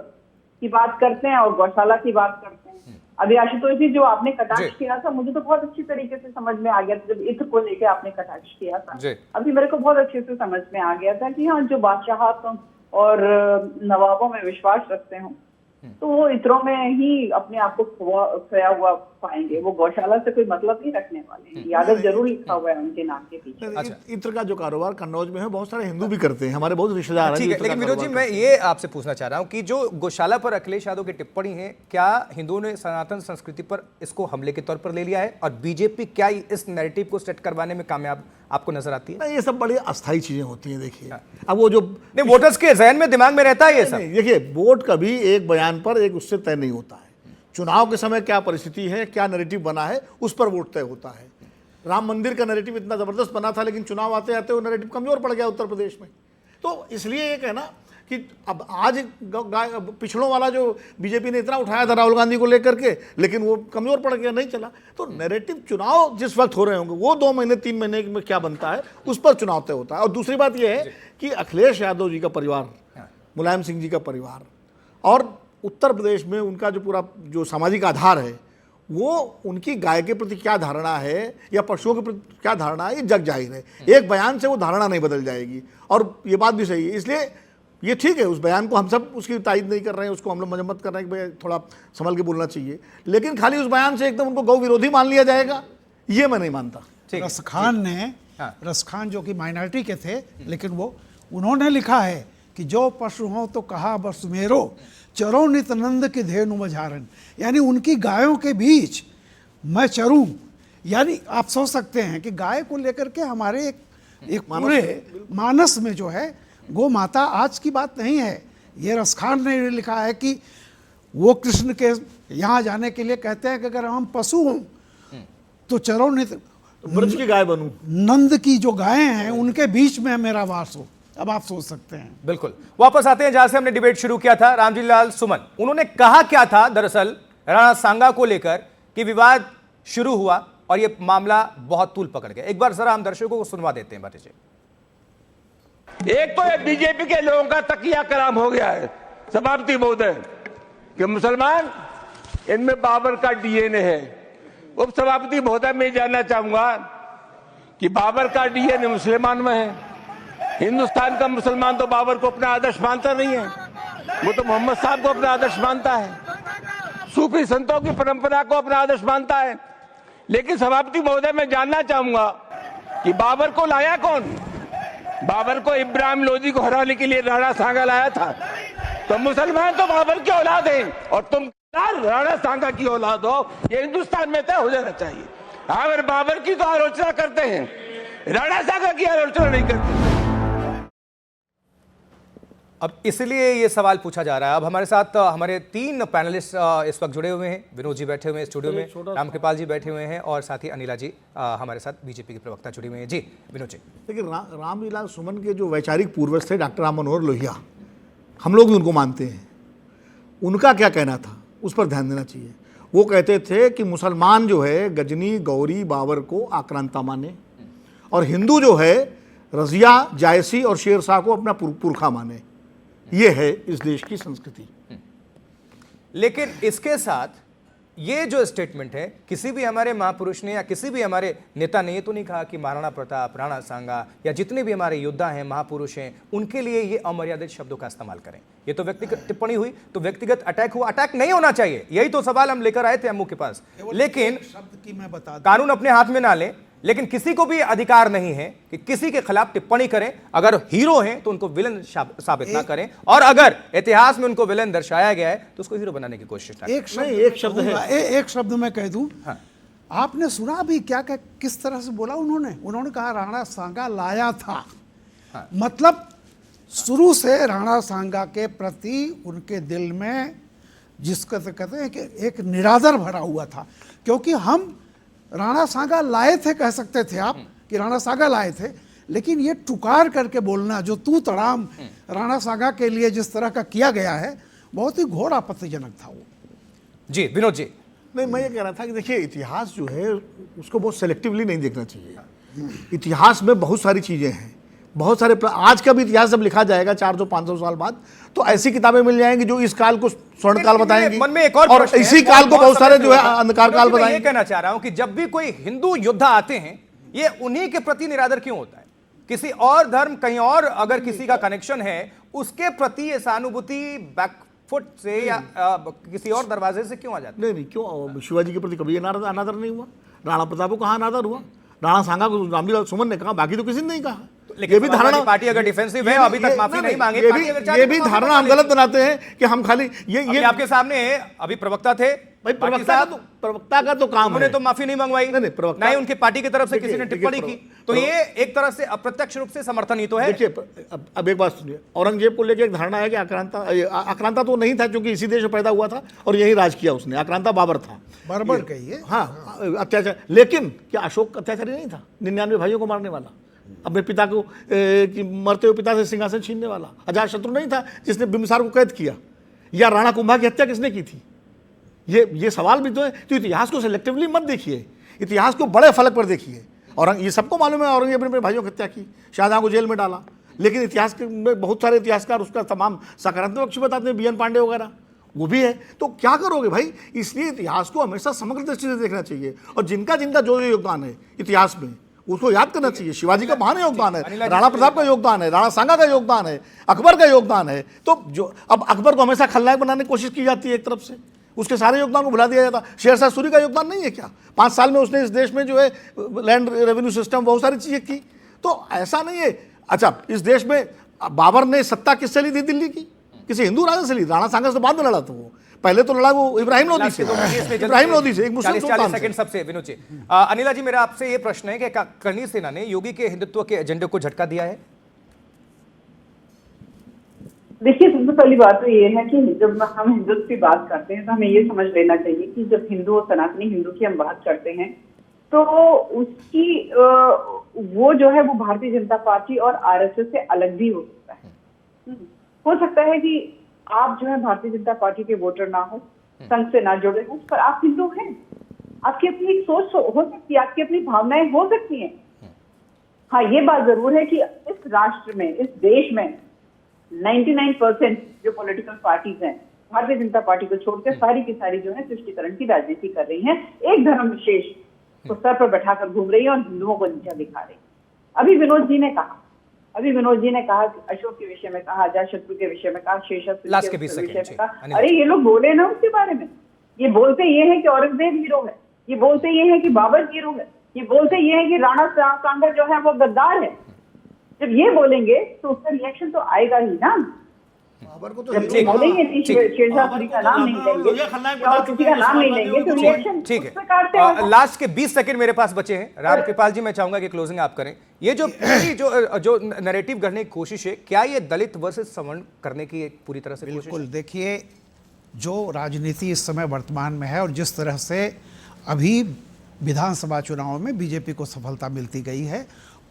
की बात करते हैं और गौशाला की बात करते हैं। अभी आशुतोष जी जो आपने कटाक्ष किया था, मुझे तो बहुत अच्छी तरीके से समझ में आ गया था, जब इत्र को लेके आपने कटाक्ष किया था, अभी मेरे को बहुत अच्छे से समझ में आ गया था कि हाँ, जो बादशाह और नवाबों में विश्वास रखते हो तो वो इत्रों में ही अपने आप को खोया हुआ पाएंगे, वो गौशाला से कोई मतलब नहीं रखने वाले। यादव जरूर लिखा हुआ है उनके नाम के पीछे। अच्छा, इत्र का जो कारोबार कन्नौज में है, बहुत सारे हिंदू भी करते हैं, हमारे बहुत रिश्तेदार हैं। ठीक है, लेकिन विनोद जी मैं ये आपसे पूछना चाह रहा हूँ कि जो गौशाला पर अखिलेश यादव की टिप्पणी है, क्या हिंदुओं ने सनातन संस्कृति पर इसको हमले के तौर पर ले लिया है, और बीजेपी क्या इस नैरेटिव को सेट करवाने में कामयाब आपको नजर आती है? ये सब बड़ी अस्थायी चीजें होती हैं। देखिए, अब वो जो नहीं, वोटर्स के जहन में, दिमाग में रहता है ये सब। देखिए, वोट कभी एक बयान पर एक उससे तय नहीं होता है। चुनाव के समय क्या परिस्थिति है, क्या नैरेटिव बना है, उस पर वोट तय होता है। राम मंदिर का नैरेटिव इतना जबरदस्त बना था, लेकिन चुनाव आते आते वो नैरेटिव कमजोर पड़ गया उत्तर प्रदेश में। तो इसलिए ये कहना कि अब आज पिछड़ों वाला जो बीजेपी ने इतना उठाया था राहुल गांधी को लेकर के, लेकिन वो कमजोर पड़ गया, नहीं चला। तो नैरेटिव चुनाव जिस वक्त हो रहे होंगे, वो 2 महीने 3 महीने में क्या बनता है, उस पर चुनाव तय होता है। और दूसरी बात यह है कि अखिलेश यादव जी का परिवार, मुलायम सिंह जी का परिवार, और उत्तर प्रदेश में उनका जो पूरा जो सामाजिक आधार है, वो उनकी गाय के प्रति क्या धारणा है या पशुओं के प्रति क्या धारणा है, ये जग जाहिर है। एक बयान से वो धारणा नहीं बदल जाएगी, और ये बात भी सही है। इसलिए ये ठीक है, उस बयान को हम सब उसकी तायद नहीं कर रहे हैं, उसको हम लोग मजम्मत कर रहे हैं कि भाई थोड़ा संभल के बोलना चाहिए, लेकिन खाली उस बयान से एकदम उनको गौ विरोधी मान लिया जाएगा, ये मैं नहीं मानता। रसखान जो कि माइनॉरिटी के थे, लेकिन वो उन्होंने लिखा है कि जो पशु हो तो कहा बस मेरो, चरो नित नंद की धेनु मझारन, यानी उनकी गायों के बीच मैं चरूं। यानी आप सोच सकते हैं कि गाय को लेकर के हमारे एक पूरे मानस में जो है गो माता आज की बात नहीं है। ये रसखान ने लिखा है कि वो कृष्ण के यहाँ जाने के लिए कहते हैं कि अगर हम पशु हों तो चरो नित ब्रज की गाय बनूं, नंद की जो गायें हैं उनके बीच में मेरा वास हो। अब आप सोच सकते हैं। बिल्कुल, वापस आते हैं जहां से हमने डिबेट शुरू किया था। रामजी लाल सुमन, उन्होंने कहा क्या था दरअसल राणा सांगा को लेकर कि विवाद शुरू हुआ और यह मामला बहुत तूल पकड़ गया। एक बार जरा हम दर्शकों को सुनवा देते हैं भाटी जी। एक तो ये बीजेपी के लोगों का तकिया कलाम हो गया है सभापति महोदय कि मुसलमान इनमें बाबर का डीएनए है। उप सभापति महोदय मैं जानना चाहूंगा कि बाबर का डीएनए मुसलमान में है। हिंदुस्तान का मुसलमान तो बाबर को अपना आदर्श मानता नहीं है, वो तो मोहम्मद साहब को अपना आदर्श मानता है, सूफी संतों की परंपरा को अपना आदर्श मानता है। लेकिन सभापति महोदय मैं जानना चाहूंगा कि बाबर को लाया कौन? बाबर को इब्राहिम लोदी को हराने के लिए राणा सांगा लाया था। तो मुसलमान तो बाबर की औलाद है और तुम राणा सांगा की औलाद हो, ये हिंदुस्तान में तय हो जाना चाहिए। अगर बाबर की तो आलोचना करते हैं, राणा सांगा की आलोचना नहीं करते। अब इसलिए ये सवाल पूछा जा रहा है। अब हमारे साथ हमारे 3 पैनलिस्ट इस वक्त जुड़े हुए हैं। विनोद जी बैठे हुए हैं स्टूडियो में, रामकृपाल जी बैठे हुए हैं और साथ ही अनिला जी हमारे साथ बीजेपी के प्रवक्ता जुड़े हुए हैं। जी विनोद जी, देखिए रामजी लाल सुमन के जो वैचारिक पूर्वज थे डॉक्टर राम मनोहर लोहिया, हम लोग भी उनको मानते हैं। उनका क्या कहना था उस पर ध्यान देना चाहिए। वो कहते थे कि मुसलमान जो है गजनी गौरी बाबर को आक्रांता माने और हिंदू जो है रजिया जायसी और शेर शाह को अपना पुरखा माने। ये है इस देश की संस्कृति। लेकिन इसके साथ ये जो स्टेटमेंट है, किसी भी हमारे महापुरुष ने या किसी भी हमारे नेता ने ये तो नहीं कहा कि महाराणा प्रताप, राणा सांगा या जितने भी हमारे योद्धा हैं, महापुरुष हैं, उनके लिए ये अमर्यादित शब्दों का इस्तेमाल करें। ये तो व्यक्तिगत टिप्पणी हुई, तो व्यक्तिगत अटैक हुआ। अटैक नहीं होना चाहिए, यही तो सवाल हम लेकर आए थे अम्मू के पास। लेकिन शब्द की मैं बता कानून अपने हाथ में ना लें, लेकिन किसी को भी अधिकार नहीं है कि किसी के खिलाफ टिप्पणी करें। अगर हीरो हैं तो उनको विलन साबित ना करें, और अगर इतिहास में उनको विलन दर्शाया गया है तो उसको हीरो बनाने की कोशिश ना करें। एक शब्द मैं कह दूं। हाँ। आपने सुना भी क्या किस तरह से बोला उन्होंने कहा राणा सांगा लाया था। हाँ। मतलब शुरू से राणा सांगा के प्रति उनके दिल में जिसको कहते हैं कि एक निरादर भरा हुआ था, क्योंकि हम राणा सांगा लाए थे, कह सकते थे आप कि राणा सांगा लाए थे, लेकिन ये टुकार करके बोलना जो तू तड़ाम राणा सांगा के लिए जिस तरह का किया गया है, बहुत ही घोर आपत्तिजनक था वो। जी विनोद जी, नहीं मैं ये कह रहा था कि देखिए इतिहास जो है उसको बहुत सेलेक्टिवली नहीं देखना चाहिए। इतिहास में बहुत सारी चीजें हैं, बहुत सारे आज का भी इतिहास जब लिखा जाएगा 400-500 साल बाद, तो ऐसी किताबें मिल जाएंगी जो इस काल को स्वर्ण काल बताएंगी, मन में एक और इसी काल को बहुत सारे जो है अंधकार काल बताएंगे। ये कहना चाह रहा हूं कि जब भी कोई हिंदू योद्धा आते हैं, ये उन्हीं के प्रति निरादर क्यों होता है? किसी और धर्म, कहीं और अगर किसी का कनेक्शन है, उसके प्रति ये सहानुभूति बैकफुट से या किसी और दरवाजे से क्यों आ जाती है? नहीं क्यों, शिवाजी के प्रति कभी अनादर नहीं हुआ। राणा प्रताप को कहाँ अनादर हुआ? राणा सांगा को रामजी लाल सुमन ने कहा, बाकी तो किसी ने नहीं कहा। ये भी धारणा पार्टी अगर डिफेंसिव है, अभी तक माफी नहीं मांगी, ये भी धारणा हम गलत बनाते हैं कि हम खाली ये आपके सामने अभी प्रवक्ता थे भाई, प्रवक्ता का तो काम है, उन्होंने तो माफी नहीं मंगवाई, नहीं प्रवक्ता नहीं उनकी पार्टी की तरफ से किसी ने टिप्पणी की, तो ये एक तरह से अप्रत्यक्ष रूप से समर्थन ही तो है। देखिए अब एक बात सुनिए, औरंगजेब को लेकर एक धारणा है कि आक्रांता तो नहीं था, क्योंकि इसी देश में पैदा हुआ था और यही राज किया उसने। आक्रांता बाबर था, बर्बर कहिए, हाँ अत्याचार। लेकिन क्या अशोक अत्याचारी नहीं था? 99 भाइयों को मारने वाला, अपने पिता को मरते हुए पिता से सिंहासन छीनने वाला अजातशत्रु नहीं था जिसने बिंबिसार को कैद किया? या राणा कुंभा की हत्या किसने की थी? ये सवाल भी तो है। तो इतिहास को सिलेक्टिवली मत देखिए, इतिहास को बड़े फलक पर देखिए। और ये सबको मालूम है औरंगजेब ने अपने भाइयों की हत्या की, शाहजहां को जेल में डाला, लेकिन इतिहास में बहुत सारे इतिहासकार उसका तमाम सकारात्मक पक्ष बताते हैं, बीएन पांडे वगैरह। वो भी है, तो क्या करोगे भाई? इसलिए इतिहास को हमेशा समग्र दृष्टि से देखना चाहिए और जिनका जिनका जो योगदान है इतिहास में उसको याद करना चाहिए। शिवाजी का महान योगदान है, राणा प्रताप का योगदान है, राणा सांगा का योगदान है, अकबर का योगदान है। तो जो अब अकबर को हमेशा खलनायक बनाने की कोशिश की जाती है एक तरफ से, उसके सारे योगदान को भुला दिया जाता। शेरशाह सूरी का योगदान नहीं है क्या? 5 साल में उसने इस देश में जो है लैंड रेवेन्यू सिस्टम बहुत सारी चीजें की। तो ऐसा नहीं है। अच्छा, इस देश में बाबर ने सत्ता किससे ली थी दिल्ली की? किसी हिंदू राजा से ली। राणा सांगा से बाद में लड़ा था वो, पहले तो लड़ा वो इब्राहिम लोदी से, इब्राहिम लोदी से, एक मुस्लिम सुल्तान से। सबसे विनोद जी, अनिला जी, मेरा आपसे ये प्रश्न है कि करणी सेना ने योगी के हिंदुत्व के एजेंडे को झटका दिया है? देखिए, सबसे पहली बात तो ये है कि जब हम हिंदुत्व की बात करते हैं तो हमें ये समझ लेना चाहिए कि जब हिंदू और सनातनी हिंदू की हम बात करते हैं तो उसकी वो जो है वो भारतीय जनता पार्टी और आरएसएस से अलग भी हो सकता है। हो सकता है कि आप जो है भारतीय जनता पार्टी के वोटर ना हो, संघ से ना जुड़े हो, पर आप हिंदू हैं। आपकी अपनी एक सोच हो सकती है, आपकी अपनी भावनाएं हो सकती हैं। हाँ, ये बात जरूर है कि इस राष्ट्र में, इस देश में 99% जो पॉलिटिकल पार्टीज हैं भारतीय जनता पार्टी को छोड़कर सारी की सारी जो है तुष्टीकरण की राजनीति कर रही हैं। एक धर्म विशेष को सर पर बैठाकर घूम रही है और हिंदुओं को नीचा दिखा रही है। अभी विनोद जी ने कहा अशोक के विषय में कहा, अजातशत्रु के विषय में कहा, शेषाद्रि के विषय में कहा। अरे ये लोग बोले ना उसके बारे में। ये बोलते ये है कि औरंगजेब हीरो है, ये बोलते ये है कि बाबर हीरो है, ये बोलते ये है कि राणा सांगा जो है वो गद्दार है। जब ये बोलेंगे तो उसका रिएक्शन तो आएगा ही ना। बाबर को तो बोलेंगे शेषाद्रि का नाम नहीं लेंगे, किसी का नाम नहीं लेंगे तो रिएक्शन ठीक है। लास्ट के 20 सेकंड मेरे पास बचे हैं। रामकृपाल जी, मैं चाहूंगा कि क्लोजिंग आप करें। ये जो नैरेटिव करने की कोशिश है, क्या ये दलित वर्सेस सवर्ण करने की एक पूरी तरह से कोशिश? बिल्कुल। देखिए, जो राजनीति इस समय वर्तमान में है और जिस तरह से अभी विधानसभा चुनाव में बीजेपी को सफलता मिलती गई है,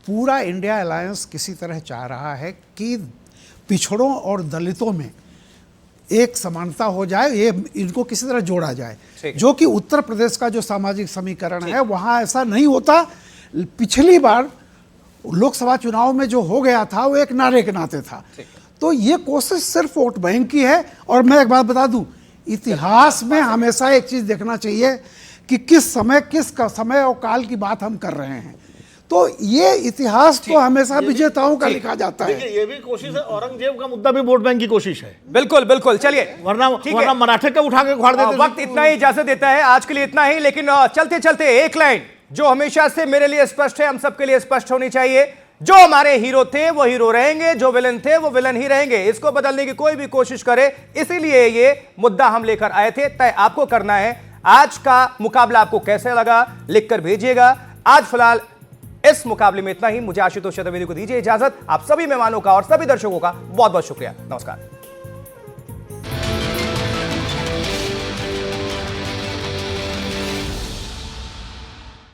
पूरा इंडिया अलायंस किसी तरह चाह रहा है कि पिछड़ों और दलितों में एक समानता हो जाए, ये इनको किसी तरह जोड़ा जाए, जो कि उत्तर प्रदेश का जो सामाजिक समीकरण है वहाँ ऐसा नहीं होता। पिछली बार लोकसभा चुनाव में जो हो गया था वो एक नारे के नाते था। तो ये कोशिश सिर्फ वोट बैंक की है। और मैं एक बात बता दूं, इतिहास में हमेशा एक चीज देखना चाहिए कि किस समय और काल की बात हम कर रहे हैं। तो ये इतिहास तो हमेशा विजेताओं का लिखा जाता है। ये भी कोशिश है, औरंगजेब का मुद्दा भी वोट बैंक की कोशिश है। बिल्कुल बिल्कुल। चलिए, वरना मराठे का उठा के उखाड़ देते। वक्त इतना ही इजाजत देता है आज के लिए, इतना ही। लेकिन चलते चलते एक लाइन जो हमेशा से मेरे लिए स्पष्ट है, हम सबके लिए स्पष्ट होनी चाहिए। जो हमारे हीरो थे वो हीरो रहेंगे, जो विलन थे वो विलन ही रहेंगे। इसको बदलने की कोई भी कोशिश करे, इसीलिए ये मुद्दा हम लेकर आए थे। तय आपको करना है। आज का मुकाबला आपको कैसे लगा लिखकर भेजिएगा। आज फिलहाल इस मुकाबले में इतना ही। मुझे आशुतोष चतुर्वेदी को दीजिए इजाजत। आप सभी मेहमानों का और सभी दर्शकों का बहुत बहुत शुक्रिया। नमस्कार।